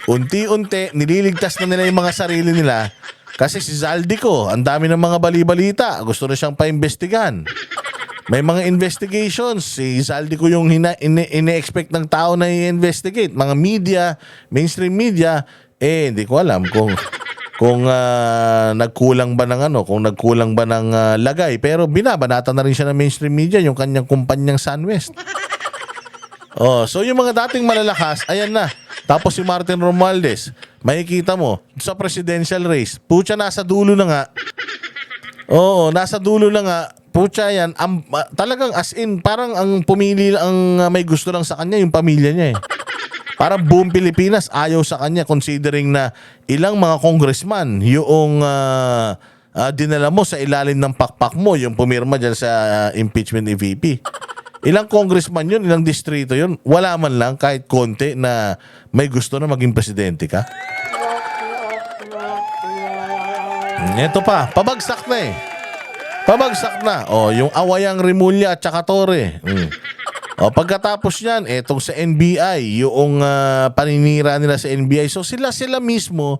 Unti-unti nililigtas na nila yung mga sarili nila. Kasi si Zaldico, ang dami ng mga bali-balita. Gusto na siyang paimbestigahan. May mga investigations. Si Zaldico yung ine-expect ng tao na i-investigate. Mga media, mainstream media, hindi ko alam kung nagkulang ba ng kung nagkulang ba ng lagay. Pero binabanatan na rin siya ng mainstream media yung kanyang kumpanyang SunWest. So yung mga dating malalakas, ayan na. Tapos si Martin Romualdez, makikita mo sa presidential race, pucha nasa dulo na nga. Nasa dulo na nga. Pucha yan, talagang as in, parang ang pumili ang may gusto lang sa kanya, yung pamilya niya eh. Parang buong Pilipinas ayaw sa kanya considering na ilang mga congressman yung dinala mo sa ilalim ng pakpak mo, yung pumirma dyan sa impeachment ni VP. Ilang congressman yun, ilang distrito yun, wala man lang kahit konti na may gusto na maging presidente ka. Ito pa, pabagsak na eh. Pabagsak na. Yung awayang Rimulya at saka Torre. Pagkatapos niyan, etong sa NBI, yung paninira nila sa NBI. So sila mismo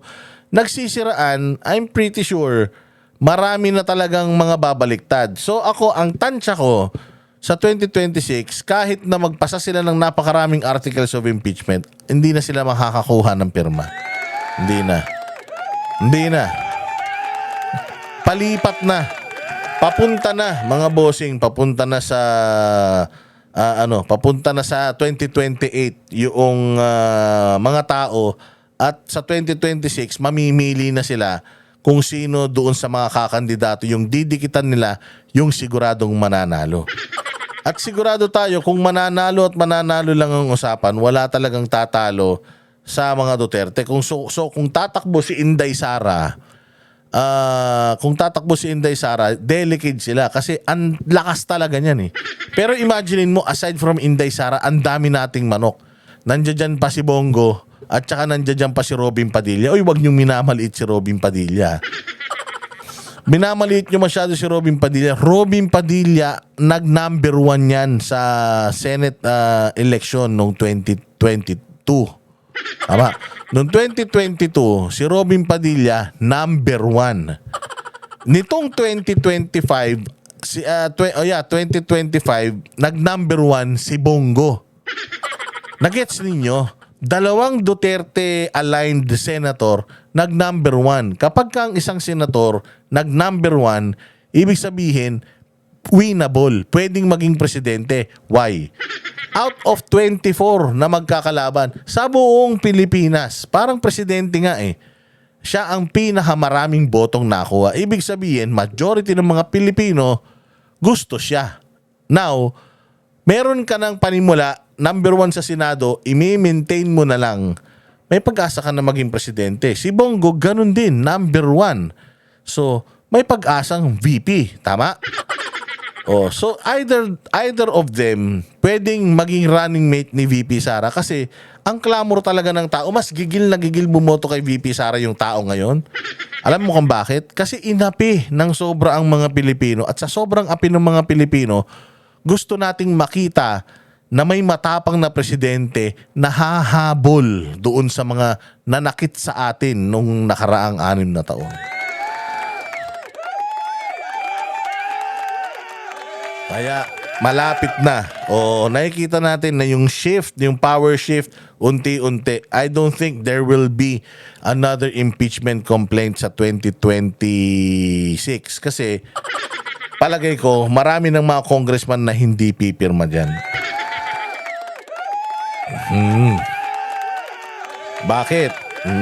nagsisiraan. I'm pretty sure marami na talagang mga babaliktad. So ako, ang tansya ko sa 2026, kahit na magpasa sila ng napakaraming articles of impeachment, hindi na sila makakakuha ng pirma. Hindi na. Palipat na. Papunta na mga bossing, papunta na sa 2028 yung mga tao at sa 2026 mamimili na sila kung sino doon sa mga kakandidato yung didikitan nila yung siguradong mananalo. At sigurado tayo kung mananalo at mananalo lang ang usapan, wala talagang tatalo sa mga Duterte. Kung tatakbo si Inday Sara, delicate sila kasi ang lakas talaga niyan eh. Pero imaginein mo, aside from Inday Sara, ang dami nating manok. Nandiyan dyan pa si Bongo at saka nandiyan dyan pa si Robin Padilla. Wag niyong minamaliit si Robin Padilla. Minamaliit nyo masyado si Robin Padilla. Robin Padilla, nag-number 1 yan sa Senate election noong 2022. Tama. Noong 2022, si Robin Padilla, number 1. Nitong 2025, 2025, nag-number 1 si Bongo. Nagets ninyo? Dalawang Duterte-aligned senator, nag-number 1. Kapag kang isang senator, nag-number 1, ibig sabihin, winnable. Pwedeng maging presidente. Why? Out of 24 na magkakalaban sa buong Pilipinas, parang presidente nga eh, siya ang pinakamaraming botong nakuha. Ibig sabihin, majority ng mga Pilipino gusto siya. Now, meron ka ng panimula, number 1 sa Senado, i-maintain mo na lang, may pag-asa ka na maging presidente. Si Bongo, ganun din, number 1. So, may pag-asang VP. Tama? So either of them pwedeng maging running mate ni VP Sara kasi ang clamor talaga ng tao, mas gigil na gigil bumoto kay VP Sara yung tao ngayon. Alam mo kung bakit? Kasi inapi ng sobra ang mga Pilipino at sa sobrang api ng mga Pilipino, gusto nating makita na may matapang na presidente na hahabol doon sa mga nanakit sa atin nung nakaraang 6 na taon. Kaya malapit na. O nakikita natin na yung shift, yung power shift, unti-unti. I don't think there will be another impeachment complaint sa 2026. Kasi palagay ko, marami ng mga congressman na hindi pipirma dyan. Bakit?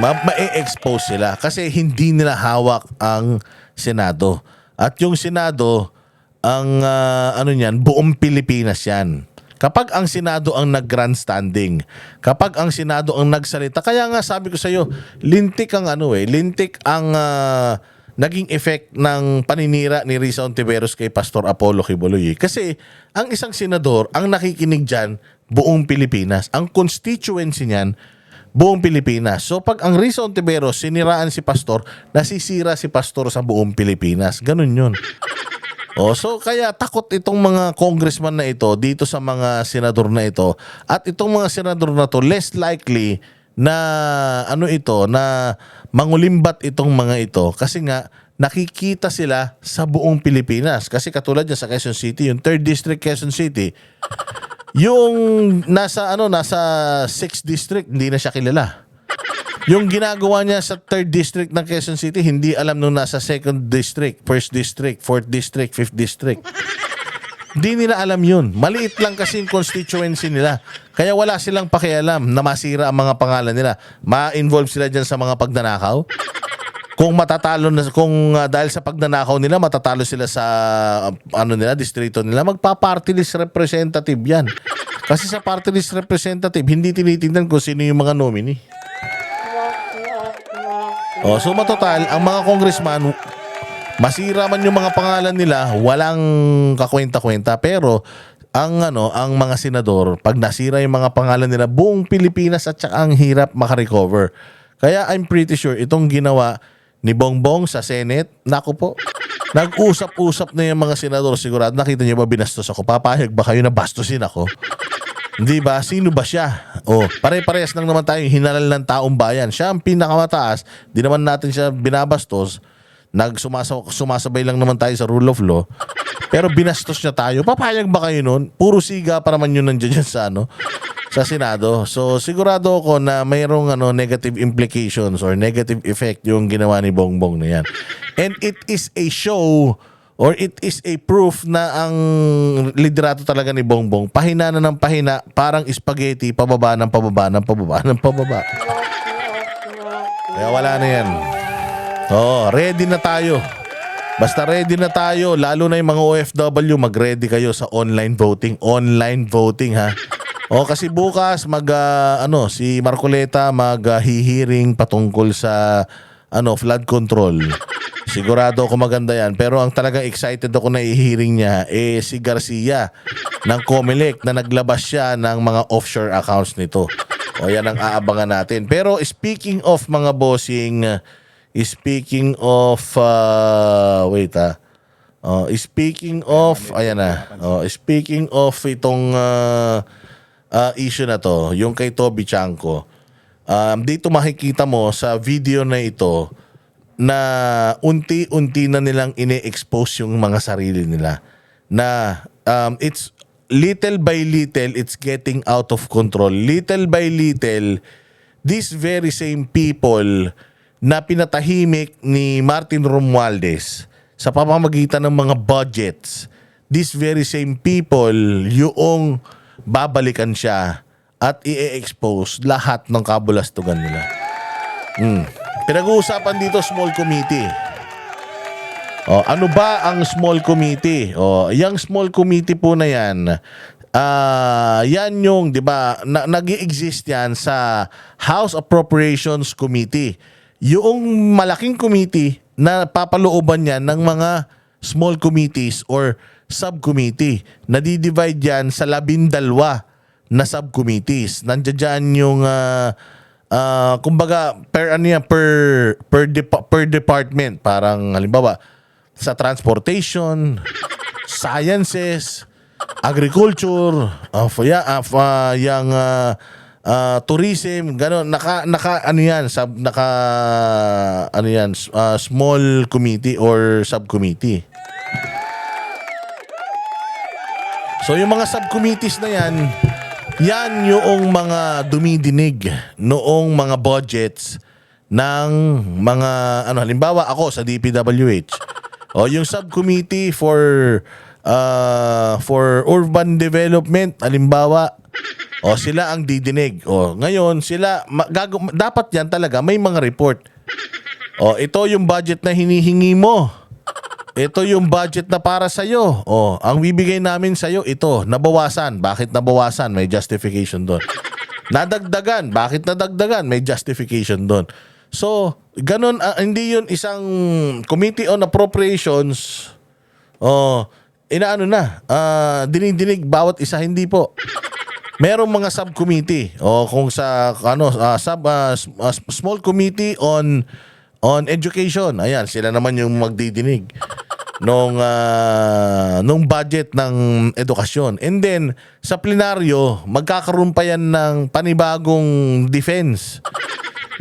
Ma-expose sila kasi hindi nila hawak ang Senado. At yung Senado, ang ano niyan, buong Pilipinas yan. Kapag ang Senado ang nag-grandstanding, kapag ang Senado ang nagsalita, kaya nga sabi ko sa iyo, lintik ang lintik ang naging effect ng paninira ni Risa Ontiveros kay Pastor Apollo Quiboloy. Kasi ang isang senador, ang nakikinig dyan, buong Pilipinas. Ang constituency niyan, buong Pilipinas. So pag ang Risa Ontiveros siniraan si Pastor, nasisira si Pastor sa buong Pilipinas. Ganun yun. So kaya takot itong mga congressman na ito dito sa mga senador na ito. At itong mga senador na to less likely na na mangulimbat itong mga ito kasi nga nakikita sila sa buong Pilipinas. Kasi katulad niya sa Quezon City, yung 3rd District Quezon City, yung nasa 6th District, hindi na siya kilala. Yung ginagawa niya sa 3rd District ng Quezon City, hindi alam nung nasa 2nd District, 1st District, 4th District, 5th District. Hindi nila alam yun. Maliit lang kasi yung constituency nila. Kaya wala silang pakialam na masira ang mga pangalan nila. Ma-involve sila dyan sa mga pagnanakaw. Kung matatalo na, dahil sa pagnanakaw nila, matatalo sila sa distrito nila, magpa-party list representative yan. Kasi sa party list representative, hindi tinitingnan kung sino yung mga nominee. So matotal, ang mga congressman, masira man yung mga pangalan nila, walang kakwenta-kwenta. Pero ang mga senador, pag nasira yung mga pangalan nila, buong Pilipinas at saka ang hirap makarecover. Kaya I'm pretty sure itong ginawa ni Bongbong sa Senate, naku po, nag-usap-usap na yung mga senador. Sigurado, nakita niyo ba binastos ako? Papayag ba kayo na bastusin ako? Hindi ba? Sino ba siya? Pare-parehas lang naman tayo hinalal ng taong bayan. Siya ang pinakamataas. Di naman natin siya binabastos. Sumasabay lang naman tayo sa rule of law. Pero binastos niya tayo. Papayag ba kayo nun? Puro siga pa naman yun nandiyan sa Senado. So sigurado ako na mayroong negative implications or negative effect yung ginawa ni Bongbong na yan. And it is a show or it is a proof na ang liderato talaga ni Bongbong pahina na ng pahina, parang spaghetti, pababa ng pababa ng pababa ng pababa. Kaya wala na yan. Ready na tayo. Basta ready na tayo, lalo na yung mga OFW, mag-ready kayo sa online voting. Online voting, ha? Kasi bukas si Marcoleta maghihiring patungkol sa flood control. Sigurado ako maganda yan. Pero ang talagang excited ako na i-hearing niya si Garcia ng Comelec na naglabas siya ng mga offshore accounts nito. Yan ang aabangan natin. Pero speaking of mga bossing, speaking of speaking of itong issue na to, yung kay Toby Chanco. Dito makikita mo sa video na ito na unti-unti na nilang ine-expose yung mga sarili nila. Na it's little by little, it's getting out of control. Little by little, these very same people na pinatahimik ni Martin Romualdez sa pamamagitan ng mga budgets, these very same people yung babalikan siya at i-expose lahat ng kabulastugan nila. Pinag-uusapan dito small committee. Ano ba ang small committee? Yung small committee po na yan, yan yung, di ba, nag-i-exist yan sa House Appropriations Committee. Yung malaking committee na papalooban yan ng mga small committees or subcommittee. Nadi-divide yan sa 12 na subcommittees. Nandiyan dyan yung kumbaga per department. Parang halimbawa sa transportation, sciences, agriculture, tourism, gano'n, small committee or subcommittee. So yung mga subcommittees na yan yung mga dumidinig noong mga budgets ng mga halimbawa ako sa DPWH. O yung subcommittee for urban development, halimbawa, sila ang didinig. Ngayon sila dapat yan talaga may mga report. Ito yung budget na hinihingi mo. Ito yung budget na para sa'yo. Ang bibigay namin sa'yo, ito, nabawasan. Bakit nabawasan? May justification doon. Nadagdagan. Bakit nadagdagan? May justification doon. So, ganun, hindi yun isang Committee on Appropriations. Dinidinig bawat isa, hindi po. Merong mga subcommittee. Kung sa, small committee on education. Ayan, sila naman yung magdidinig nung budget ng edukasyon. And then, sa plenaryo, magkakaroon pa yan ng panibagong defense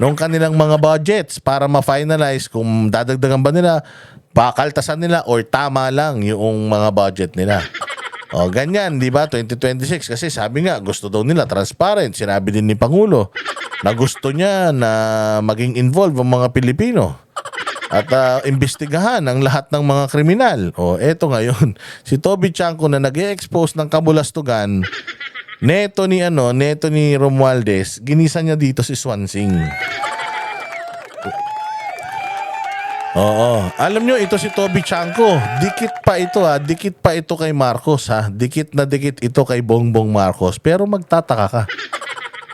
nung kanilang mga budgets para ma-finalize kung dadagdagan ba nila, pakaltasan nila, or tama lang yung mga budget nila. Ganyan, di ba? 2026. Kasi sabi nga, gusto daw nila transparent. Sinabi din ni Pangulo na gusto niya na maging involved ang mga Pilipino at imbestigahan ang lahat ng mga kriminal. Eto ngayon, si Toby Chanco na nag-e-expose ng kabulastugan, neto ni Romualdez, ginisa niya dito si Swansing. Alam nyo, ito si Toby Chanco. Dikit pa ito kay Marcos Dikit na dikit ito kay Bongbong Marcos. Pero magtataka ka.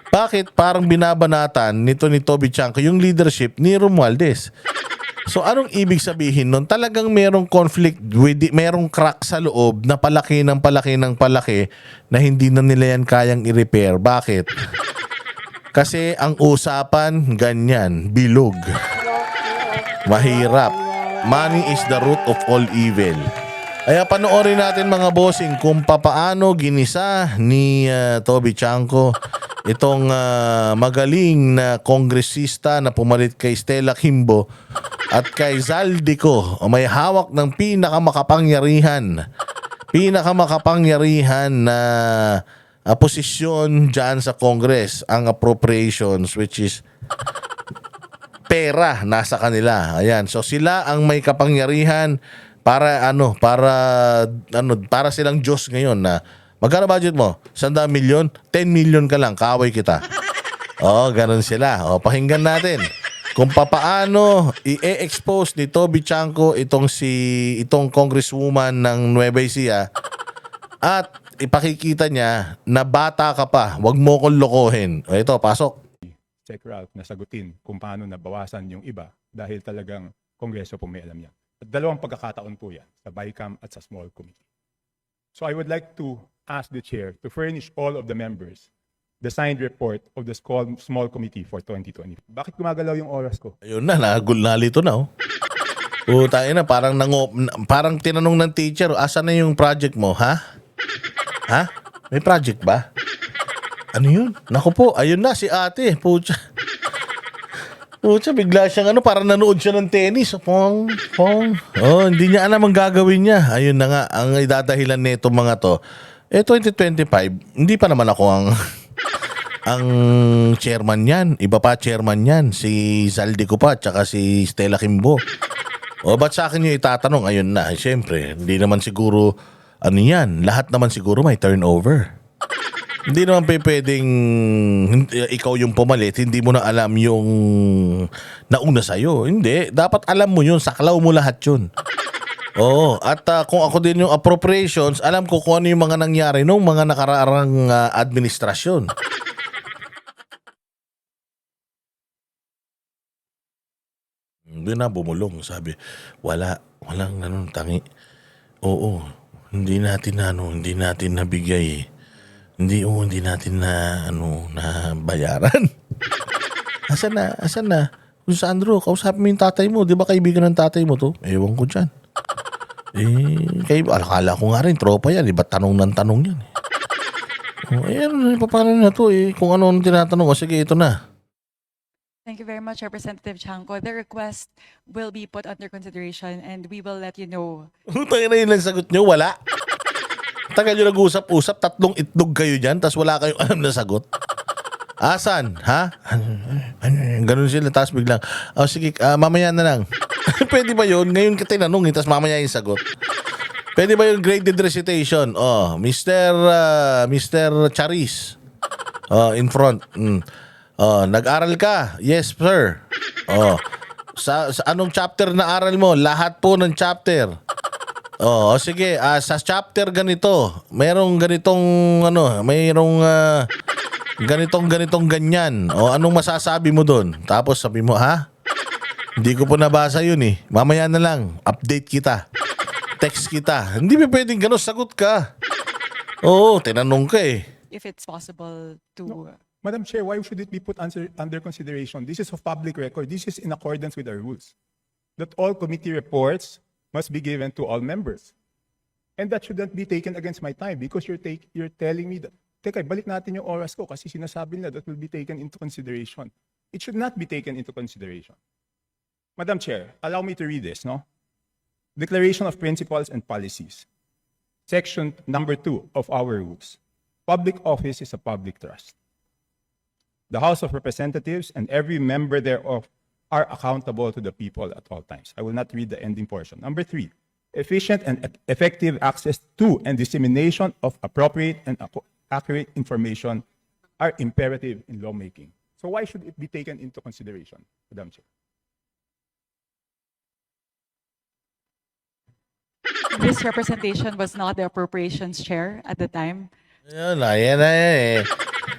Bakit parang binabanatan nito ni Toby Chanco yung leadership ni Romualdez? So anong ibig sabihin nun? Talagang merong conflict, merong crack sa loob na palaki ng palaki na hindi na nila yan kayang i-repair. Bakit? Kasi ang usapan ganyan, bilog. Mahirap. Money is the root of all evil. Kaya panoorin natin mga bossing kung papaano ginisa ni Toby Chanco itong magaling na kongresista na pumalit kay Stella Kimbo at kay Zaldico, may hawak ng pinakamakapangyarihan na posisyon dyan sa Congress, ang appropriations, which is pera nasa kanila. Ayan. So sila ang may kapangyarihan para silang Diyos ngayon na magkano budget mo? 100 million? 10 million ka lang, kaaway kita. Ganun sila. Pakinggan natin kung papaano i-expose ni Toby Chanco itong congresswoman ng Nueva Ecija at ipakikita niya na bata ka pa, wag mo kong lokohin. Ito, pasok. Check Ralph na sagutin kung paano nabawasan yung iba dahil talagang Kongreso po may alam yan. At dalawang pagkakataon po yan, sa BICAM at sa small committee. So I would like to ask the chair to furnish all of the members the signed report of the small committee for 2020. Bakit gumagalaw yung oras ko? Ayun na, nalito na. Tayo na, parang tinanong ng teacher, asa na yung project mo, ha? Ha? May project ba? Ano yun? Naku po, ayun na si ate. Pucha, bigla siyang parang nanood siya ng tennis. Pong. Hindi niya alam ang gagawin niya. Ayun na nga, ang idadahilan nito mga to. 2025, hindi pa naman ako ang chairman yan. Iba pa chairman yan. Si Zaldico pa, tsaka si Stella Kimbo. Ba't sa akin yung itatanong? Ayun na, siyempre, hindi naman siguro, yan, lahat naman siguro may turnover. Hindi naman pwedeng ikaw yung pumalit, hindi mo na alam yung nauna sa'yo. Hindi, dapat alam mo yun, saklaw mo lahat yun. At kung ako din yung appropriations, alam ko kung ano yung mga nangyari nung mga nakaraang administrasyon. Hindi na bumulong, sabi, walang tangi. Hindi natin nabigay. Hindi natin na bayaran. Asan na? Kung Sandro, kausapin mo yung tatay mo. Di ba kaibigan ng tatay mo to? Ewan ko dyan. Akala ko nga rin, tropa yan. Di ba tanong ng tanong yan? Paano na to kung ano tinatanong. Sige, ito na. Thank you very much, Representative Chanco. The request will be put under consideration and we will let you know. Tayo na yun lang sagot nyo, wala. tagal nyo nag-usap-usap, 3 itlog kayo dyan, tapos wala kayong alam na sagot. Asan? Ha? Ganun sila, tapos biglang, sige, mamaya na lang. Pwede ba yun? Ngayon ka tinanong, tapos mamaya yung sagot. Pwede ba yung graded recitation? Mr. Charis. In front. Nag-aral ka? Yes, sir. Sa anong chapter na aral mo? Lahat po ng chapter. Sige, sa chapter ganito, mayroong ganitong ganitong ganyan. Anong masasabi mo doon? Tapos sabi mo, ha? Hindi ko po nabasa yun eh. Mamaya na lang, update kita. Text kita. Hindi ba pwedeng gano'n, sagot ka. Oo, tinanong ka eh. If it's possible to... Madam Chair, why should it be put under consideration? This is of public record. This is in accordance with our rules. That all committee reports must be given to all members. And that shouldn't be taken against my time because you're telling me that, teka, balik natin yung oras ko kasi sinasabi nila that will be taken into consideration. It should not be taken into consideration. Madam Chair, allow me to read this, no? Declaration of Principles and Policies. Section number 2 of our rules. Public office is a public trust. The House of Representatives and every member thereof are accountable to the people at all times. I will not read the ending portion. Number 3, efficient and effective access to and dissemination of appropriate and accurate information are imperative in lawmaking. So why should it be taken into consideration, Madam Chair? This representation was not the appropriations chair at the time. Yan eh.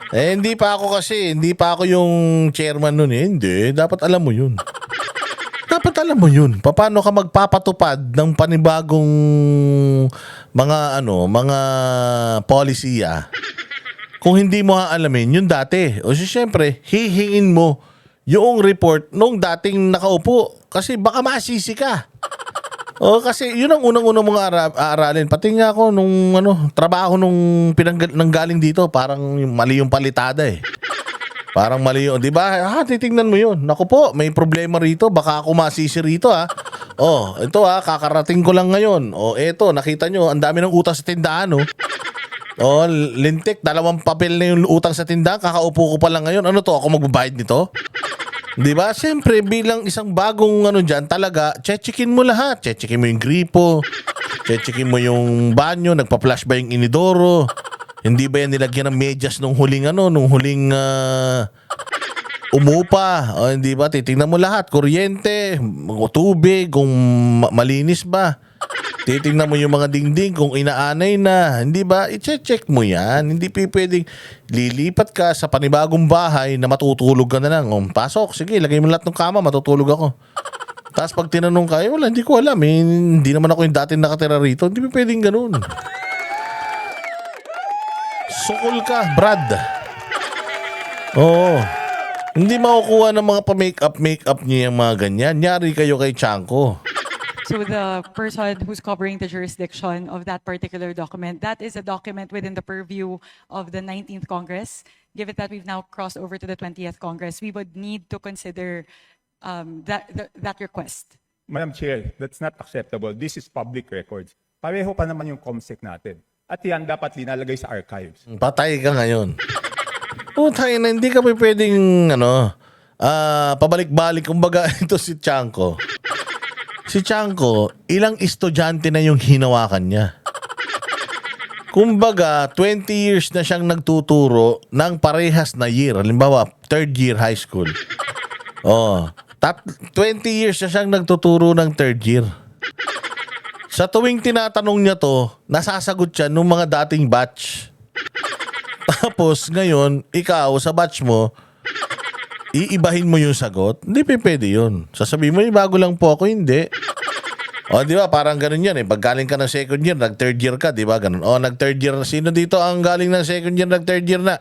Hindi pa ako yung chairman nun eh. Hindi, dapat alam mo yun. Dapat alam mo yun. Paano ka magpapatupad ng panibagong mga polisiya kung hindi mo aalamin yung dati. O siyempre, hihingin mo yung report nung dating nakaupo kasi baka masisi ka. Kasi yun ang unang-unang mga aaralin. Pati nga ako nung trabaho nung nanggaling dito, parang mali yung palitada eh. Parang mali yun. Di ba? Titingnan mo yun. Naku po, may problema rito. Baka ako masisi rito ha. Ito kakarating ko lang ngayon. Eto, nakita nyo, ang dami ng utang sa tindahan lintik, 2 papel na yung utang sa tindahan. Kakaupo ko pa lang ngayon. Ano to? Ako magbabayad nito? Di ba? Siyempre, bilang isang bagong dyan, talaga, chechikin mo lahat. Chechikin mo yung gripo. Chechikin mo yung banyo. Nagpa-flush ba yung inidoro? Hindi ba yan nilagyan ng medyas nung huling umupa? Hindi ba? Titingnan mo lahat. Kuryente, tubig, kung malinis ba. Titingnan mo yung mga dingding kung inaanay na. Hindi ba? I-check mo yan. Hindi pwedeng lilipat ka sa panibagong bahay na matutulog ka na lang. Pasok, sige, lagay mo lahat ng kama, matutulog ako. Tapos pag tinanong ka, wala, hindi ko alam. Hindi naman ako yung dating nakatira rito. Hindi pwedeng ganun. Sukol ka, Brad. Hindi makukuha ng mga pa-make-up niya yung mga ganyan. Nyari kayo kay Chanko. So the person who's covering the jurisdiction of that particular document, that is a document within the purview of the 19th Congress. Given that we've now crossed over to the 20th Congress, we would need to consider that request. Madam Chair, that's not acceptable. This is public records. Pareho pa naman yung COMSEC natin. At yan dapat linalagay sa archives. Patay ka ngayon. Tayo na, hindi ka pa pwedeng pabalik-balik. Kumbaga, ito si Chanko. Si Chanko, ilang estudyante na yung hinawakan niya. Kumbaga, 20 years na siyang nagtuturo ng parehas na year. Halimbawa, 3rd year high school. 20 years na siyang nagtuturo ng 3rd year. Sa tuwing tinatanong niya to, nasasagot siya nung mga dating batch. Tapos, ngayon, ikaw sa batch mo, iibahin mo yung sagot, hindi pwede yun. Sasabihin mo, bago lang po ako, hindi. Di ba, parang ganun yan eh. Pag galing ka ng 2nd year, nag-3rd year ka, di ba? Ganun. Nag-3rd year. Sino dito ang galing ng 2nd year, nag-3rd year na?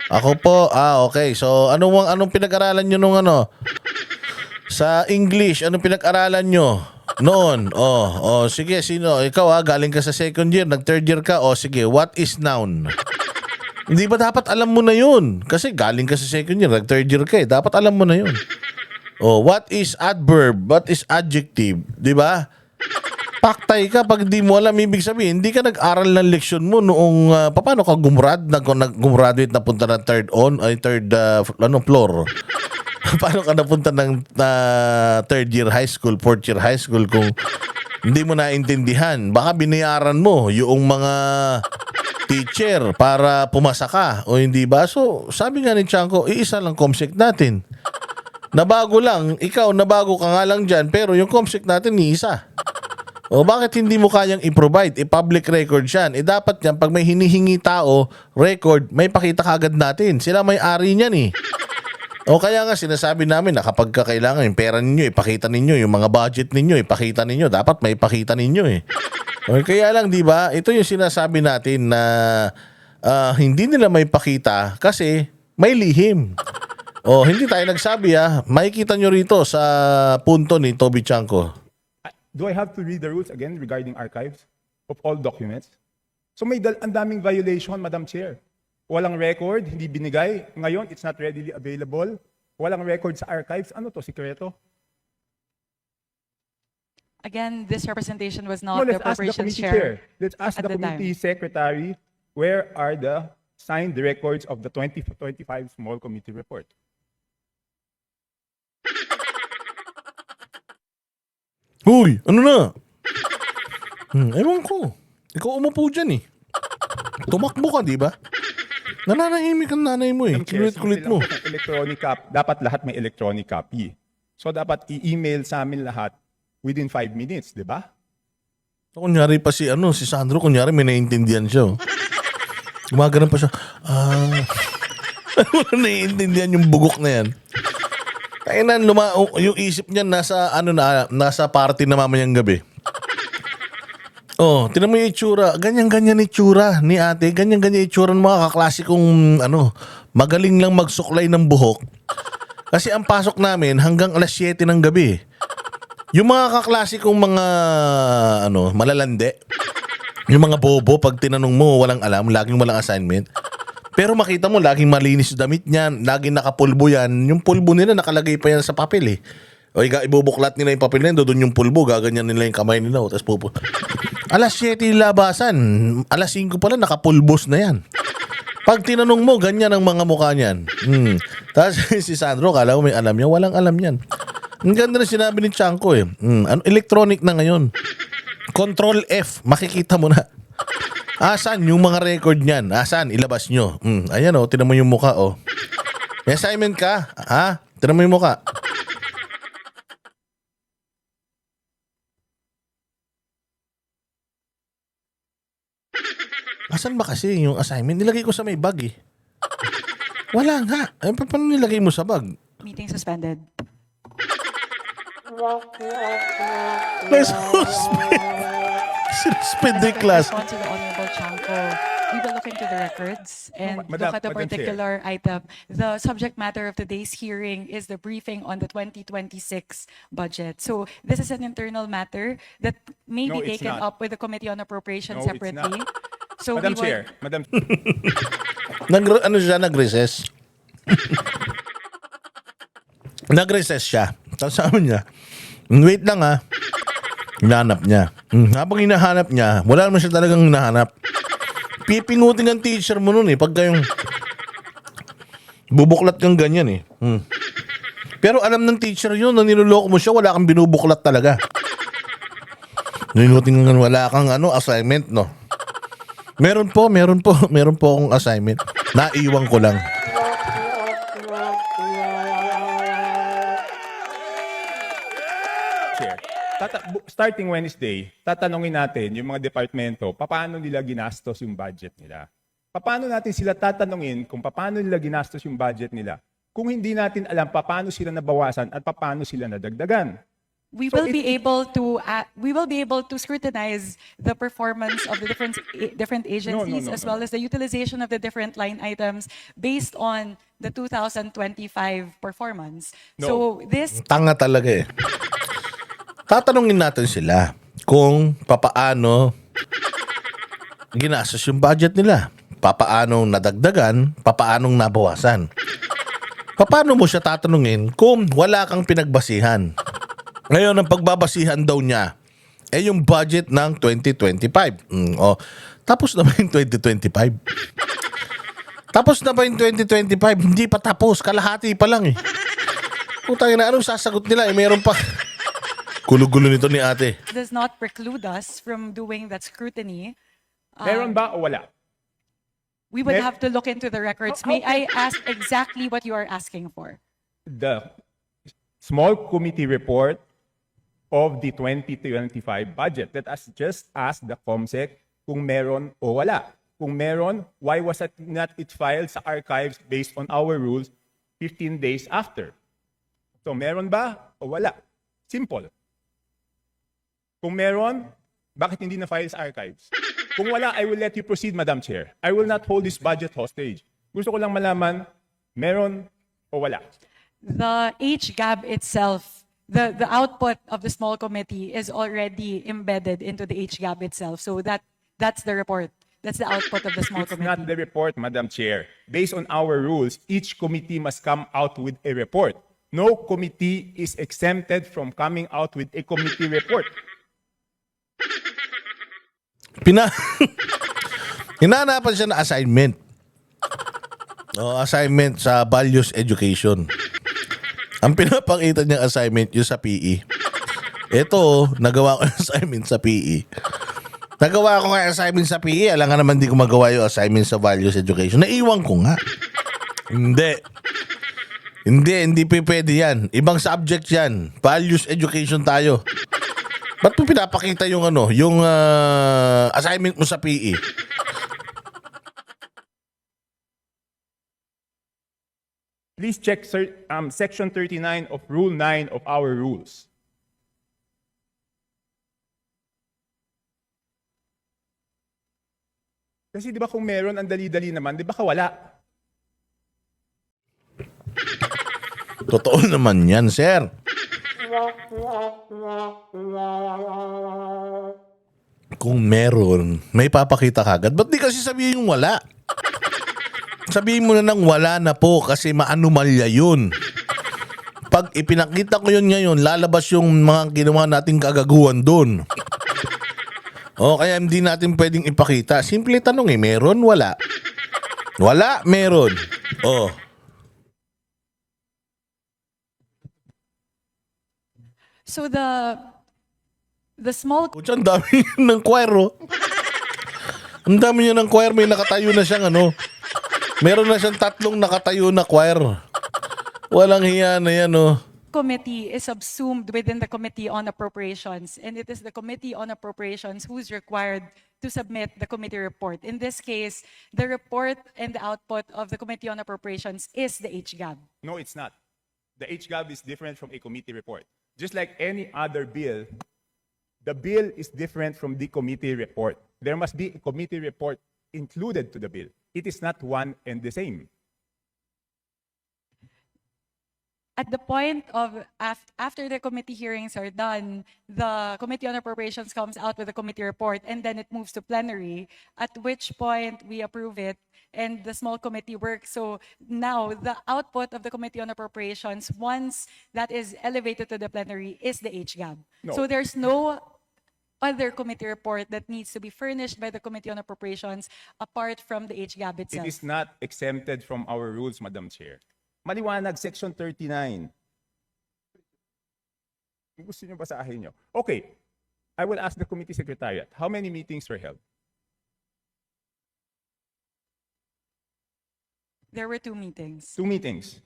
Ako po. Okay. So, anong pinag-aralan nyo nung sa English, anong pinag-aralan nyo noon? Sige, sino? Ikaw galing ka sa 2nd year, nag-3rd year ka. Sige, what is noun? Hindi ba dapat alam mo na yun? Kasi galing ka sa 2nd year, nag-3rd year ka eh. Dapat alam mo na yun. What is adverb? What is adjective? Di ba? paktay ka pag di mo alam. Ibig sabihin, hindi ka nag-aral ng leksyon mo noong paano ka gumraduate na punta ng third floor. Paano ka napunta ng third year high school, fourth year high school kung hindi mo naintindihan? Baka binayaran mo yung mga teacher para pumasa ka o hindi ba? So, sabi nga ni Chanko, iisa lang COMSEC natin. Nabago lang, ikaw nabago ka nga lang dyan, pero yung COMSEC natin ni isa. O bakit hindi mo kayang i-provide? I-public record yan. Dapat yan, pag may hinihingi tao, record, may pakita kagad natin. Sila may ari niyan eh. O kaya nga sinasabi namin na kapag kailangan yung pera ninyo, ipakita ninyo, yung mga budget ninyo, ipakita ninyo. Dapat may ipakita ninyo eh. O kaya lang, di ba? Ito yung sinasabi natin na hindi nila may pakita kasi may lihim. O hindi tayo nagsabi makikita nyo rito sa punto ni Toby Chanko. Do I have to read the rules again regarding archives of all documents? So may ang daming violation, Madam Chair. Walang record, hindi binigay. Ngayon, it's not readily available. Walang record sa archives. Ano to, sikreto? Again, this representation was No, not the let's ask the appropriations committee chair. chair. Let's ask at the the time. committee secretary, where are the signed records of the 2025 small committee report? Huy, ano na? Ewan ko. Ikaw umupo dyan eh. Tumakbo ka, di ba? Nananahimik ang nanay mo eh. Madam Chair, Kulit-kulit simple mo. lang po, electronic copy. Dapat lahat may electronic copy. So dapat i-email sa amin lahat within 5 minutes, di ba? Kunyari pa si Sandro, kunyari may naiintindihan siya. Gumagano'n pa siya. Wala naiintindihan yung bugok na yan. Kainan yung isip niya nasa party na mamayang gabi. Oh, tinan mo yung itsura. Ganyan-ganyan itsura ni ate. Ganyan-ganyan itsura ng mga kaklasikong magaling lang magsuklay ng buhok. Kasi ang pasok namin hanggang alas 7 ng gabi. Yung mga kaklasikong mga malalande. Yung mga bobo pag tinanong mo walang alam, laging walang assignment. Pero makita mo, laging malinis yung damit niyan, laging nakapulbo yan. Yung pulbo nila, nakalagay pa yan sa papel eh. O ibubuklat nila yung papel nila, doon yung pulbo, gaganyan nila yung kamay nila. Tapos alas 7 yung labasan, alas 5 pala, nakapulbos na yan. Pag tinanong mo, ganyan ang mga mukha niyan. Tapos si Sandro, kala mo may alam niya, walang alam yan. Ang ganda na sinabi ni Chanko eh. Electronic na ngayon. Control F, makikita mo na. Asan yung mga record niyan? Asan? Ilabas nyo. Ayan tinan mo yung mukha May assignment ka? Ha? Tinan mo yung mukha. Asan ba kasi yung assignment? Nilagay ko sa may bag eh. Wala nga. Paano nilagay mo sa bag? Meeting suspended. May suspended class. Response to the Honorable Chanko. We will look into the records and Madam- look at the Madam Chair. particular item. The subject matter of today's hearing is the briefing on the 2026 budget. So this is an internal matter that may No, be it's taken not. up with the Committee on Appropriations No, it's separately. not. So Madam we will, Chair, Madam Nag-recess. Nag-recess siya. Tapos sabi niya, wait lang hinahanap niya. Habang hinahanap niya, wala naman siya talagang hinahanap. Pipingutin ang teacher mo nun pagka yung bubuklat kang ganyan Pero alam ng teacher yun na niloloko mo siya, wala kang binubuklat talaga. Ninutin nga wala kang assignment, no? Meron po akong assignment. Naiwan ko lang. Chair, starting Wednesday, tatanungin natin yung mga departamento, paano nila ginastos yung budget nila. Paano natin sila tatanungin kung paano nila ginastos yung budget nila kung hindi natin alam paano sila nabawasan at paano sila nadagdagan. we So will be able to scrutinize the performance of the different agencies no, as no. well as the utilization of the different line items based on the 2025 performance. No. So this Tanga talaga Tatanungin natin sila kung papaano ginastos yung budget nila. Papaano nadagdagan, papaano nabawasan. Paano mo siya tatanungin kung wala kang pinagbasihan? Ngayon, ang pagbabasihan daw niya yung budget ng 2025. Tapos na ba yung 2025? Tapos na ba yung 2025? Hindi pa tapos. Kalahati pa lang eh. Putang ina, anong sasagot nila? Meron pa. Gulo-gulo nito ni ate. Does not preclude us from doing that scrutiny. Meron ba o wala? We would Mer- have to look into the records. May I ask exactly what you are asking for? The small committee report of the 2025 budget. Let us just ask the COMSEC kung meron o wala. Kung meron, why was it not filed sa archives based on our rules 15 days after? So meron ba o wala? Simple. Kung meron, bakit hindi na-file sa archives? Kung wala, I will let you proceed, Madam Chair. I will not hold this budget hostage. Gusto ko lang malaman, meron o wala? The HGAB itself, the output of the small committee is already embedded into the HGAB itself. So that's the report. That's the output of the small It's committee. not the report, Madam Chair. Based on our rules, each committee must come out with a report. No committee is exempted from coming out with a committee report. Hinahanapan siya na assignment. Assignment sa values education. Ang pinapakita niyang assignment yung sa PE. Ito, nagawa ko yung assignment sa PE. Nagawa ko nga assignment sa PE. Alam nga naman di ko magawa yung assignment sa values education. Naiwan ko nga. Hindi pwede yan. Ibang subject yan. Values education tayo. Ba't mo pinapakita yung yung assignment mo sa PE? Please check Section 39 of Rule 9 of our rules. Kasi di ba kung meron, ang dali-dali naman, di ba wala? Totoo naman yan, sir. Kung meron, may papakita kagad. Ba't di kasi sabihin yung wala? Sabihin mo na ng wala na po kasi maanumalya yun. Pag ipinakita ko yun ngayon, lalabas yung mga ginawa nating kagaguhan doon. Kaya hindi natin pwedeng ipakita. Simple tanong meron, wala? Wala, meron. So the small Ang dami ng choir, Ang dami niya ng choir. May nakatayo na siyang Meron na siyang 3 nakatayo na choir. Walang hiya na yan, committee is subsumed within the Committee on Appropriations, and it is the Committee on Appropriations who's required to submit the committee report. In this case, the report and the output of the Committee on Appropriations is the HGAB. No, it's not. The HGAB is different from a committee report. Just like any other bill, the bill is different from the committee report. There must be a committee report included to the bill. It is not one and the same. At the point of after the committee hearings are done, the Committee on Appropriations comes out with a committee report, and then it moves to plenary, at which point we approve it and the small committee works. So now the output of the Committee on Appropriations, once that is elevated to the plenary, is the HGAB. No. So there's no other committee report that needs to be furnished by the Committee on Appropriations apart from the HGAB It itself. is not exempted from our rules, Madam Chair. Maliwanag, Section 39. Gusto nyo basahin nyo? Okay, I will ask the committee secretariat, how many meetings were held? There were 2 meetings. 2 meetings.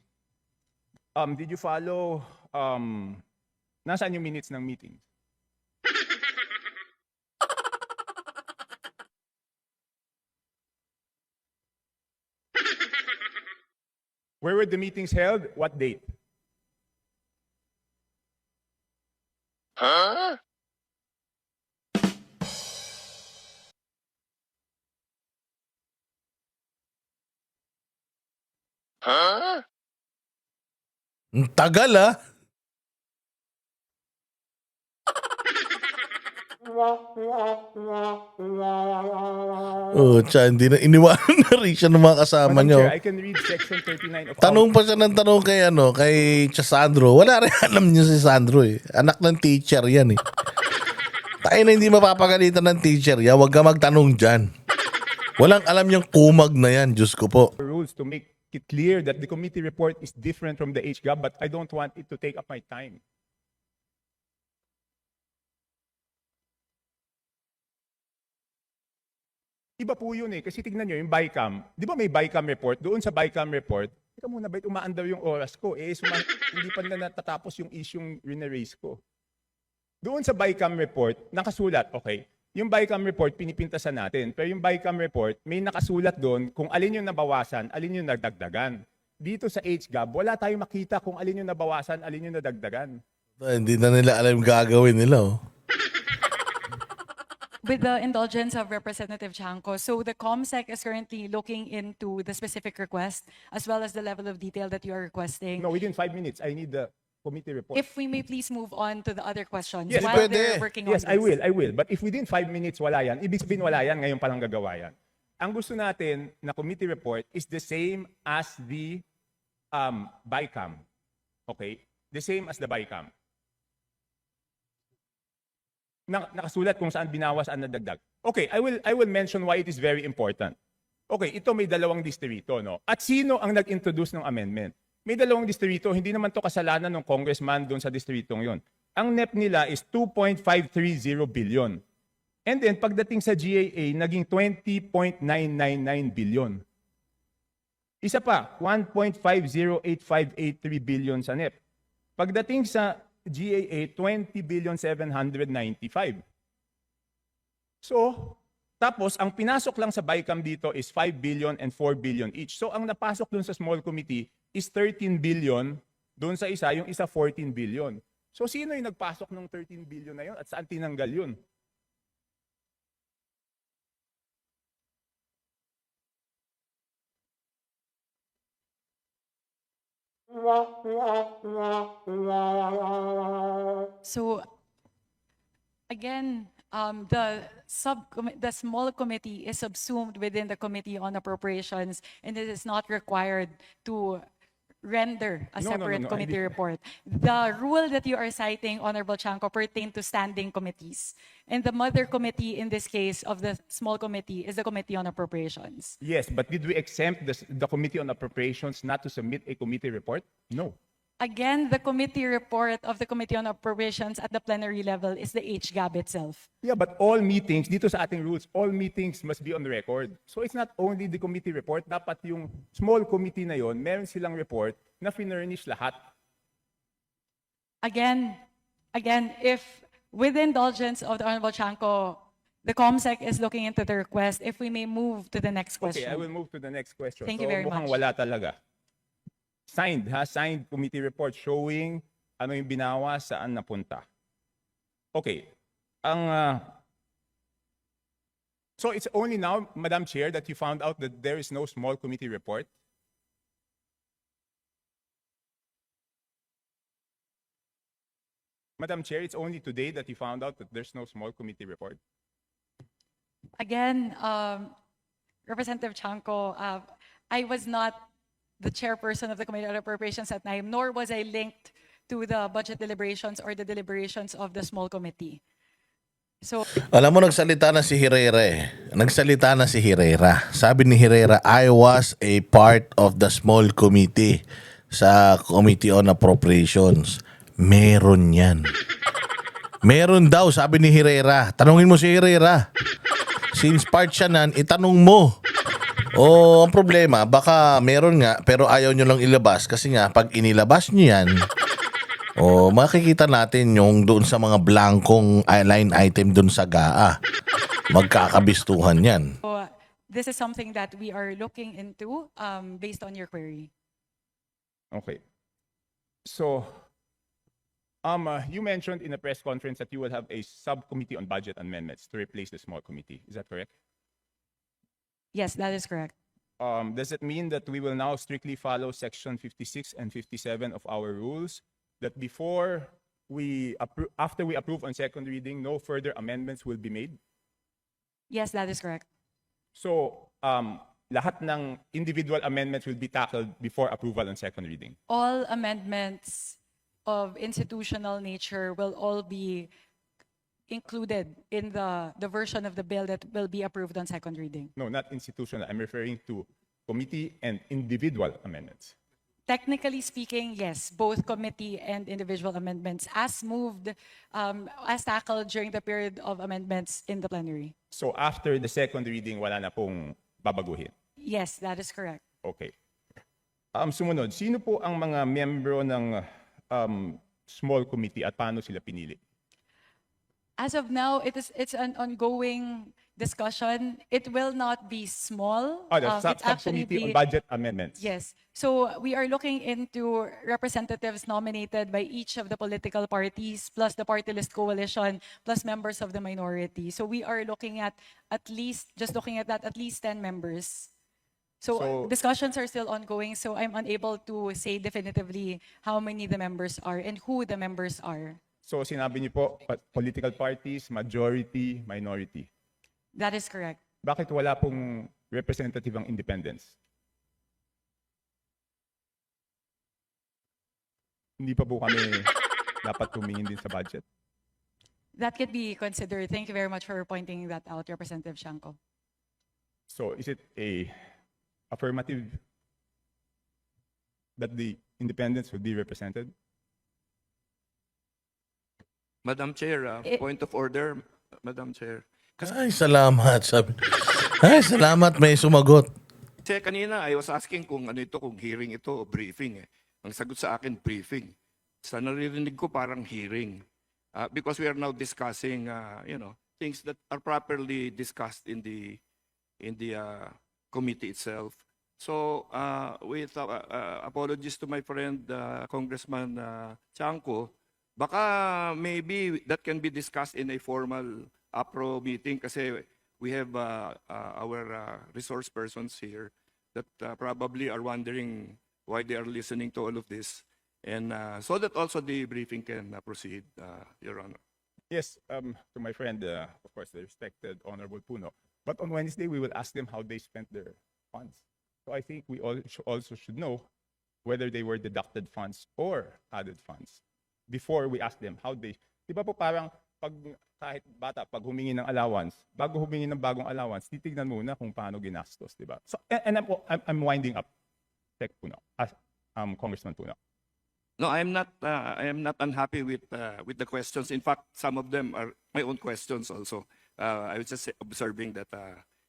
Did you follow, nasaan yung minutes ng meetings? Where were the meetings held? What date? Ang tagal, hindi na iniwanan na rin siya ng mga kasama Madam niyo. Chair, I can read Section 39 of Tanong pa siya ng tanong kay Sandro. Wala rin alam niyo si Sandro . Anak ng teacher yan . Tayo na hindi mapapagalitan ng teacher yan. Huwag ka magtanong dyan. Walang alam yung kumag na yan. Diyos ko po. Rules to make it clear that the committee report is different from the HGAB, but I don't want it to take up my time. Iba po yun eh. Kasi tignan nyo, yung BICAM, di ba may BICAM report? Doon sa BICAM report, teka muna, bait umaandar yung oras ko? Hindi pa na natatapos yung isyong rineraise ko. Doon sa BICAM report, nakasulat, okay, yung BICAM report, pinipintasan natin. Pero yung BICAM report, may nakasulat doon kung alin yung nabawasan, alin yung nagdagdagan. Dito sa HGAB, wala tayong makita kung alin yung nabawasan, alin yung nadagdagan. Hindi na nila alam yung gagawin nila. Oh. With the indulgence of Representative Chanco, so the COMSEC is currently looking into the specific request as well as the level of detail that you are requesting. No, within 5 minutes, I need the committee report. If we may please move on to the other questions Yes, while pwede. they're working on Yes, this. I will. But if within 5 minutes wala yan, ibig sabihin wala yan, ngayon palang gagawa yan. Ang gusto natin na committee report is the same as the BICAM. Okay? The same as the BICAM. Nakasulat kung saan binawas ang nadagdag. Okay, I will mention why it is very important. Okay, ito may dalawang distrito, no? At sino ang nag-introduce ng amendment? May dalawang distrito, hindi naman to kasalanan ng congressman doon sa distritong yon. Ang NEP nila is 2.530 billion. And then pagdating sa GAA, naging 20.999 billion. Isa pa, 1.508583 billion sa NEP. Pagdating sa GAA, 20,795. So, tapos ang pinasok lang sa BICAM dito is 5 billion and 4 billion each. So, ang napasok dun sa small committee is 13 billion, dun sa isa, yung isa 14 billion. So, sino yung nagpasok ng 13 billion na yun at saan tinanggal yun? So again, the small committee is subsumed within the Committee on Appropriations, and it is not required to render a No, no, no, separate no, I committee did- report. The rule that you are citing, Honorable Chanco, pertain to standing committees. And the mother committee in this case of the small committee is the Committee on Appropriations. Yes, but did we exempt the Committee on Appropriations not to submit a committee report? No. Again, the committee report of the Committee on Appropriations at the plenary level is the HGAB itself. Yeah, but all meetings, dito sa ating rules, all meetings must be on record. So it's not only the committee report, dapat yung small committee na yon, meron silang report na finurnish lahat. Again, if with the indulgence of the Honorable Chanco, the COMSEC is looking into the request, if we may move to the next question. Okay, I will move to the next question. Thank you So, very mukhang much. wala talaga. Signed committee report showing ano yung binawa, saan napunta. Okay. So it's only now, Madam Chair, that you found out that there is no small committee report? Madam Chair, it's only today that you found out that there's no small committee report? Again, Representative Chanco, I was not the chairperson of the Committee on Appropriations at NIME, nor was I linked to the budget deliberations or the deliberations of the small committee. So, Alam mo, nagsalita na si Herrera eh. Nagsalita na si Herrera. Sabi ni Herrera, I was a part of the small committee sa Committee on Appropriations. Meron yan. Meron daw, sabi ni Herrera. Tanungin mo si Herrera. Since part siya nan, itanong mo. O, ang problema, baka meron nga, pero ayaw nyo lang ilabas. Kasi nga, pag inilabas nyo yan, makikita natin yung doon sa mga blankong line item doon sa GAA. Magkakabistuhan yan. this is something that we are looking into based on your query. Okay. So, you mentioned in a press conference that you will have a subcommittee on budget amendments to replace the small committee. Is that correct? Yes, that is correct. Does it mean that we will now strictly follow section 56 and 57 of our rules, that after we approve on second reading, no further amendments will be made? Yes, that is correct. So, lahat ng individual amendments will be tackled before approval on second reading? All amendments of institutional nature will all be included in the version of the bill that will be approved on second reading. No, not institutional. I'm referring to committee and individual amendments. Technically speaking, yes, both committee and individual amendments as moved, as tackled during the period of amendments in the plenary. So after the second reading, wala na pong babaguhin. Yes, that is correct. Okay. Sumunod, sino po ang mga membro ng small committee at paano sila pinili? As of now, it's an ongoing discussion. It will not be small. Oh, the It's actually subcommittee on be- budget amendments. Yes. So we are looking into representatives nominated by each of the political parties, plus the party list coalition, plus members of the minority. So we are looking at least 10 members. So So- discussions are still ongoing, so I'm unable to say definitively how many the members are and who the members are. So sinabi niyo po, political parties, majority, minority. That is correct. Bakit wala pong representative ang independents? Hindi pa po kami dapat tumingin din sa budget. That could be considered. Thank you very much for pointing that out, Representative Shanko. So is it a affirmative that the independents would be represented? Madam Chair, point of order, Madam Chair. Ay, salamat. Ay, salamat. May sumagot. Kasi kanina, I was asking kung ano ito, kung hearing ito o briefing. Ang sagot sa akin, briefing. Sa naririnig ko, parang hearing. Because we are now discussing, things that are properly discussed in the committee itself. So, with apologies to my friend, Congressman Chanco, baka maybe that can be discussed in a formal APRO meeting kasi we have our resource persons here that probably are wondering why they are listening to all of this. And so that also the briefing can proceed, Your Honor. Yes, to my friend, of course, the respected Honorable Puno. But on Wednesday, we will ask them how they spent their funds. So I think we also should know whether they were deducted funds or added funds before we ask them how they. Di ba po parang kahit bata, pag humingi ng allowance, bago humingi ng bagong allowance, titignan muna kung paano ginastos, di ba? So, and I'm winding up. Tech Puno, Congressman Puno. No, I am not unhappy with the questions. In fact, some of them are my own questions also. I was just observing that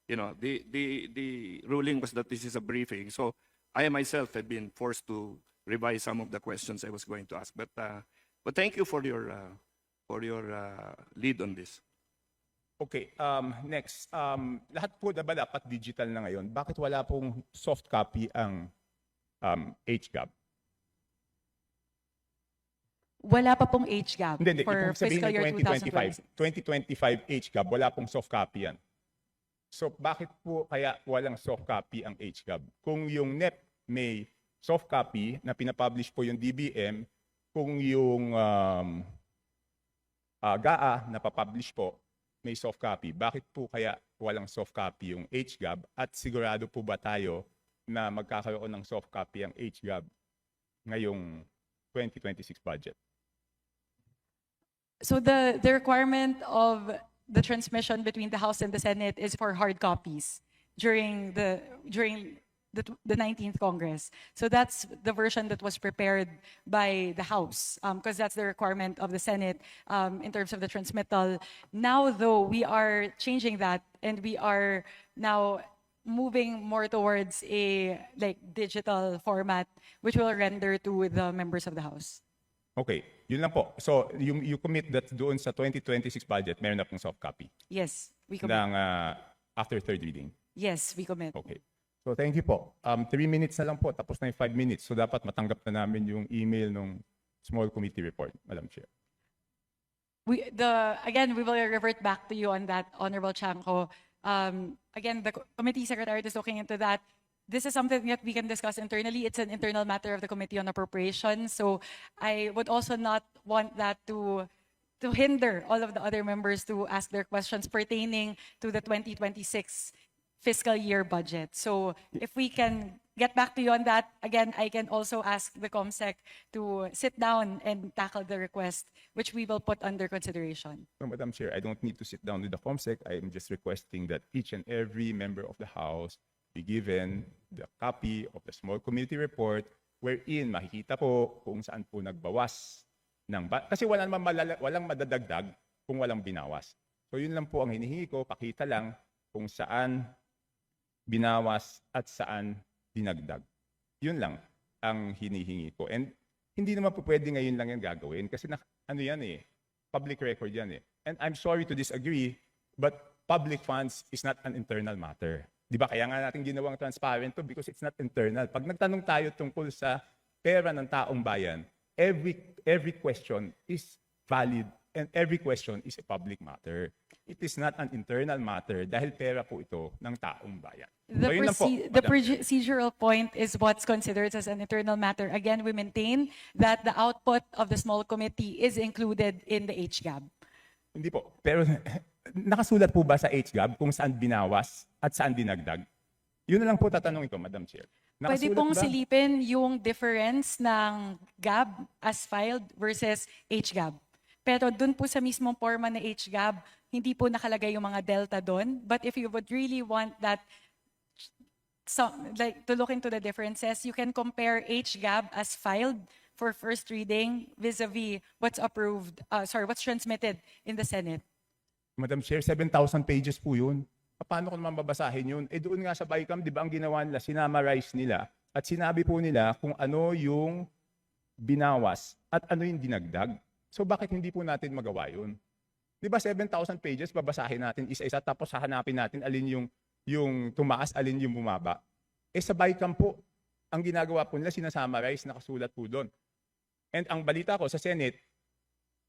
the ruling was that this is a briefing. So I myself have been forced to revise some of the questions I was going to ask. But thank you for your lead on this. Okay, next. Lahat po ba dapat digital na ngayon? Bakit wala pong soft copy ang HGAB? Wala pa pong HGAB Hindi. for Kung sabihin fiscal ng year 2025 HGAB, wala pong soft copy yan. So bakit po kaya walang soft copy ang HGAB? Kung yung NEP may soft copy na pinapublish po yung DBM, kung yung GAA na papublish po, may soft copy. Bakit po kaya walang soft copy yung HGAB? At sigurado po ba tayo na magkakaroon ng soft copy ang HGAB ngayong 2026 budget? So the requirement of the transmission between the House and the Senate is for hard copies during the 19th Congress. So that's the version that was prepared by the House, because that's the requirement of the Senate in terms of the transmittal. Now, though, we are changing that, and we are now moving more towards a digital format, which will render to the members of the House. Okay, yun lang po. So you commit that doon sa 2026 budget, meron na pong soft copy Yes, we commit. ng after third reading. Yes, we commit. Okay. So thank you po. 3 minutes na lang po, tapos na yung 5 minutes. So dapat matanggap na namin yung email ng small committee report, Madam Chair. Again, we will revert back to you on that, Honorable Chanco. Again, the committee secretary is looking into that. This is something that we can discuss internally. It's an internal matter of the Committee on Appropriations. So I would also not want that to hinder all of the other members to ask their questions pertaining to the 2026 fiscal year budget. So if we can get back to you on that. Again, I can also ask the COMSEC to sit down and tackle the request, which we will put under consideration. So, Madam Chair, I don't need to sit down with the COMSEC. I am just requesting that each and every member of the House be given the copy of the small committee report wherein makikita po kung saan po nagbawas kasi walang madadagdag kung walang binawas. So yun lang po ang hinihingi ko, pakita lang kung saan binawas at saan dinagdag. Yun lang ang hinihingi ko. And hindi naman po pwede ngayon lang yan gagawin kasi ano yan public record yan And I'm sorry to disagree, but public funds is not an internal matter. Di ba? Kaya nga natin ginawang transparent to because it's not internal. Pag nagtanong tayo tungkol sa pera ng taong bayan, every question is valid and every question is a public matter. It is not an internal matter dahil pera po ito ng taong bayan. The, So, yun lang po, the Madam. procedural point is what's considered as an internal matter. Again, we maintain that the output of the small committee is included in the HGAB. Hindi po. Pero nakasulat po ba sa HGAB kung saan binawas at saan dinagdag? Yun na lang po tatanungin ko, Madam Chair. Pwede Nakasulat pong ba? silipin yung difference ng GAB as filed versus HGAB. Pero dun po sa mismong forma na HGAB, hindi po nakalagay yung mga delta doon. But if you would really want that, to look into the differences, you can compare HGAB as filed for first reading vis-a-vis what's what's transmitted in the Senate. Madam Chair, 7,000 pages po yun. Paano ko naman babasahin yun? Doon nga sa BICAM, di ba ang ginawa nila, sinamarize nila at sinabi po nila kung ano yung binawas at ano yung dinagdag. So bakit hindi po natin magawa yun? Di ba 7,000 pages, babasahin natin isa-isa tapos hahanapin natin alin yung tumaas, alin yung bumaba. Sa BICAM po, ang ginagawa po nila, sinasummarize, nakasulat po doon. And ang balita ko sa Senate,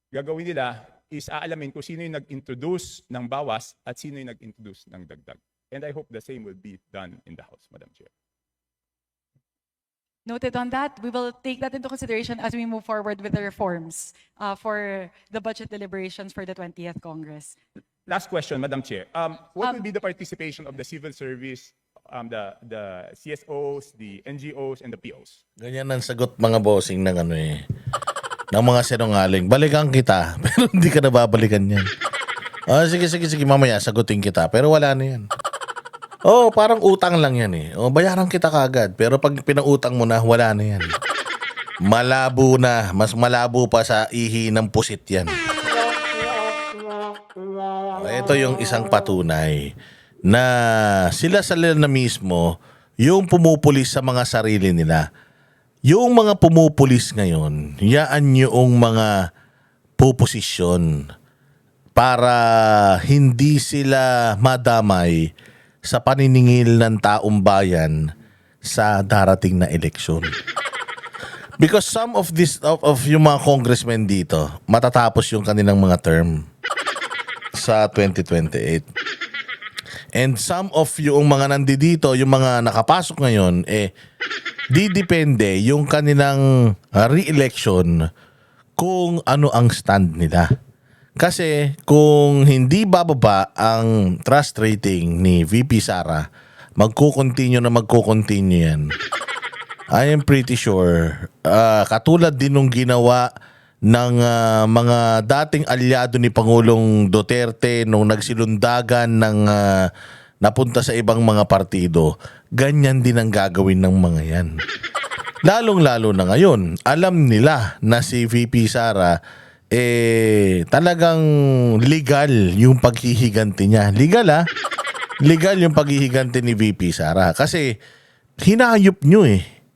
gagawin nila is aalamin kung sino yung nag-introduce ng bawas at sino yung nag-introduce ng dagdag. And I hope the same will be done in the House, Madam Chair. Noted on that, we will take that into consideration as we move forward with the reforms for the budget deliberations for the 20th Congress. Last question, Madam Chair. What will be the participation of the civil service, the CSOs, the NGOs, and the POs? Ganyan ang sagot mga bossing ng ng mga sinungaling. Balikan kita, pero hindi ka nababalikan yan. Sige, mamaya sagutin kita, pero wala na yan. Parang utang lang yan bayaran kita kagad, pero pag pinautang mo na, wala na yan. Malabo na, mas malabo pa sa ihi ng pusit yan. Ito yung isang patunay na sila na mismo yung pumupulis sa mga sarili nila. Yung mga pumupulis ngayon, yaan yung mga puposisyon para hindi sila madamay sa paniningil ng taong bayan sa darating na eleksyon. Because some of yung mga congressmen dito, matatapos yung kanilang mga term sa 2028. And some of yung mga nandito, yung mga nakapasok ngayon, didepende yung kanilang re-election kung ano ang stand nila. Kasi kung hindi bababa ang trust rating ni VP Sara, magkukontinue yan. I am pretty sure, katulad din nung ginawa ng mga dating alyado ni Pangulong Duterte nung nagsilundagan ng napunta sa ibang mga partido, ganyan din ang gagawin ng mga yan. Lalong-lalo na ngayon, alam nila na si VP Sara talagang legal yung paghihiganti niya. Legal Legal yung paghihiganti ni VP Sara. Kasi hinayop nyo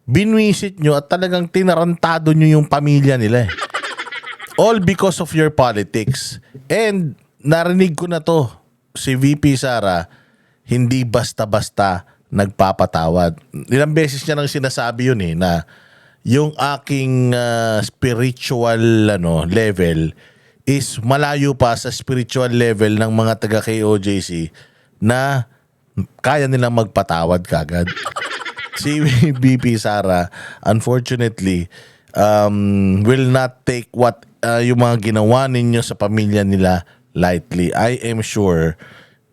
binwisit nyo at talagang tinarantado nyo yung pamilya nila All because of your politics. And narinig ko na to, si VP Sara, hindi basta-basta nagpapatawad. Ilang beses niya nang sinasabi yun na yung aking spiritual level is malayo pa sa spiritual level ng mga taga KOJC na kaya nilang magpatawad kagad. Si VP Sara, unfortunately, will not take what yung mga ginawa ninyo sa pamilya nila lightly. I am sure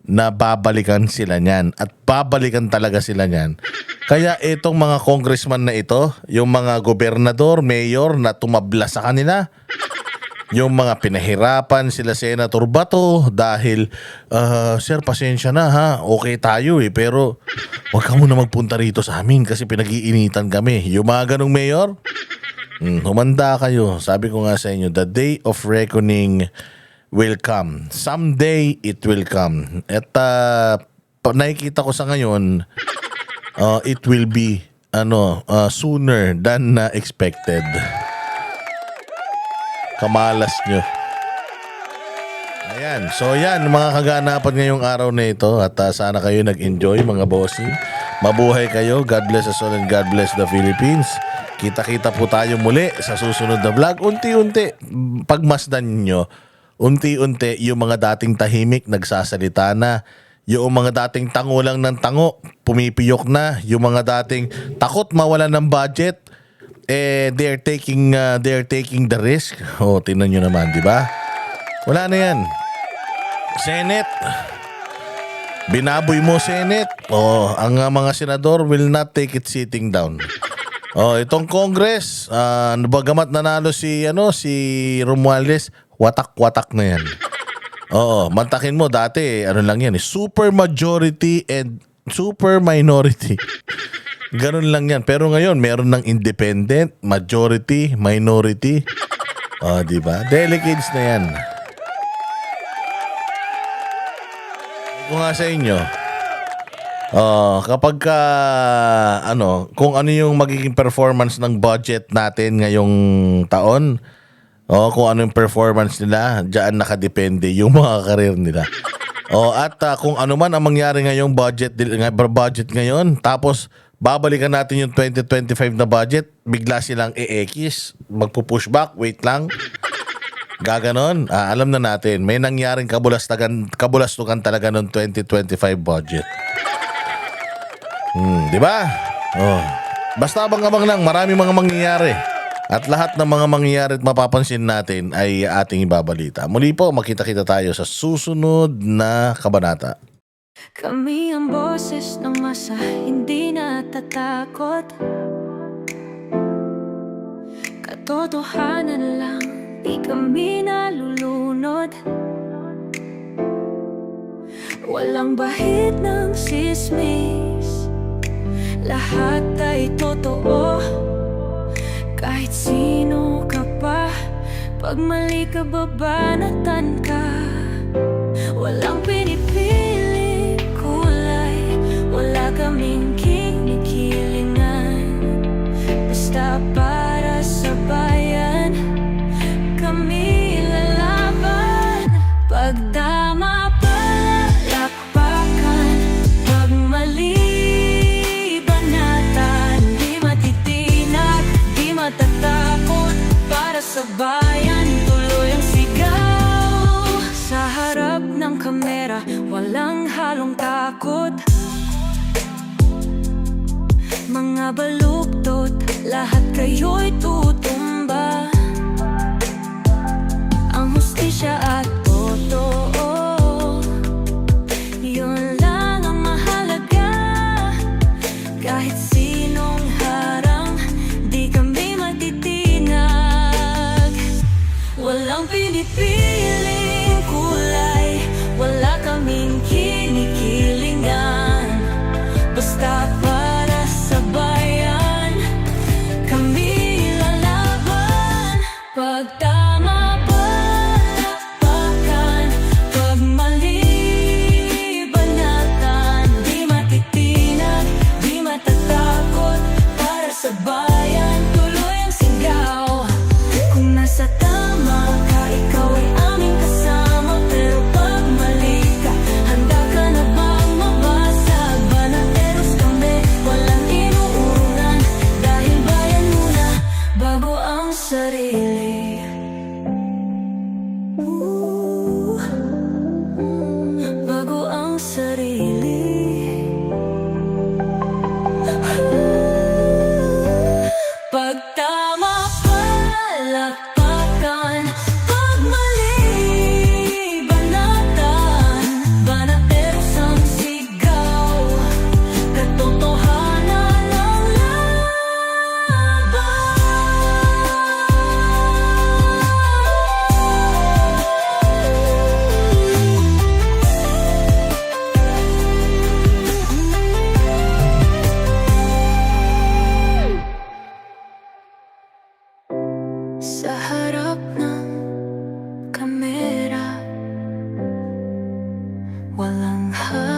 na babalikan sila niyan at babalikan talaga sila niyan. Kaya itong mga congressman na ito, yung mga gobernador, mayor na tumabla sa kanila, yung mga pinahirapan sila Senator Bato dahil, sir, pasensya na ha, okay tayo pero wag ka muna magpunta rito sa amin kasi pinag-iinitan kami. Yung mga ganong mayor, humanda kayo. Sabi ko nga sa inyo, the day of reckoning will come. Someday, it will come. At nakikita ko sa ngayon, it will be sooner than expected. Kamalas nyo. Ayan. So yan, mga kaganapan ngayong araw na ito. At sana kayo nag-enjoy, mga bossing. Mabuhay kayo. God bless us all and God bless the Philippines. Kita-kita po tayo muli sa susunod na vlog. Unti-unti, pagmasdan nyo, unti-unti yung mga dating tahimik nagsasalita na, yung mga dating tango lang ng tango pumipiyok na, yung mga dating takot mawalan ng budget, they're taking the risk. Tingnan nyo naman, di ba? Wala na yan. Senate, binaboy mo Senate. Ang mga senador will not take it sitting down. Itong Congress, bagamat nanalo si Romualdez, watak-watak na yan. Mantakin mo dati, lang yan, super majority and super minority. Ganun lang yan. Pero ngayon, meron ng independent, majority, minority. Di ba? Delegates na yan. Kung nga sa inyo, kapag kung ano yung magiging performance ng budget natin ngayong taon, kung ano yung performance nila, diyan nakadepende yung mga karir nila. At kung ano man ang mangyari ngayong budget ngayon, tapos babalikan natin yung 2025 na budget, bigla silang e-ekis, magpo-pushback, wait lang. Gaganon, alam na natin, may nangyaring kabulastukan talaga ng 2025 budget. Di ba? Basta abang-abang lang, marami mga mangyayari. At lahat ng mga mangyayari at mapapansin natin ay ating ibabalita. Muli po, makita-kita tayo sa susunod na kabanata. Kami ang boses ng masa, hindi natatakot. Katotohanan lang, di kami nalulunod. Walang bahid ng sismis, lahat ay totoo. Kahit sino ka pa, pag mali ka babanatan ka. Walang pinipili kulay, wala kaming kinikilingan. Basta para sa bayan, kami lalaban. Pagdama palakpakan, pag mali banatan. Di matitinag, di matatakot, para sa bayan tuloy ang sigaw. Sa harap ng kamera, walang halong takot. Mga baluktot, lahat kayo'y tutumba. Ang hustisya at totoo, yun lang ang mahalaga. Kahit sinong harang, di kami matitinag. Walang pinipiling kulay, wala kaming kinikilingan. Basta para sa bayan, kami lalaban. Pag tama palakpakan, Ah.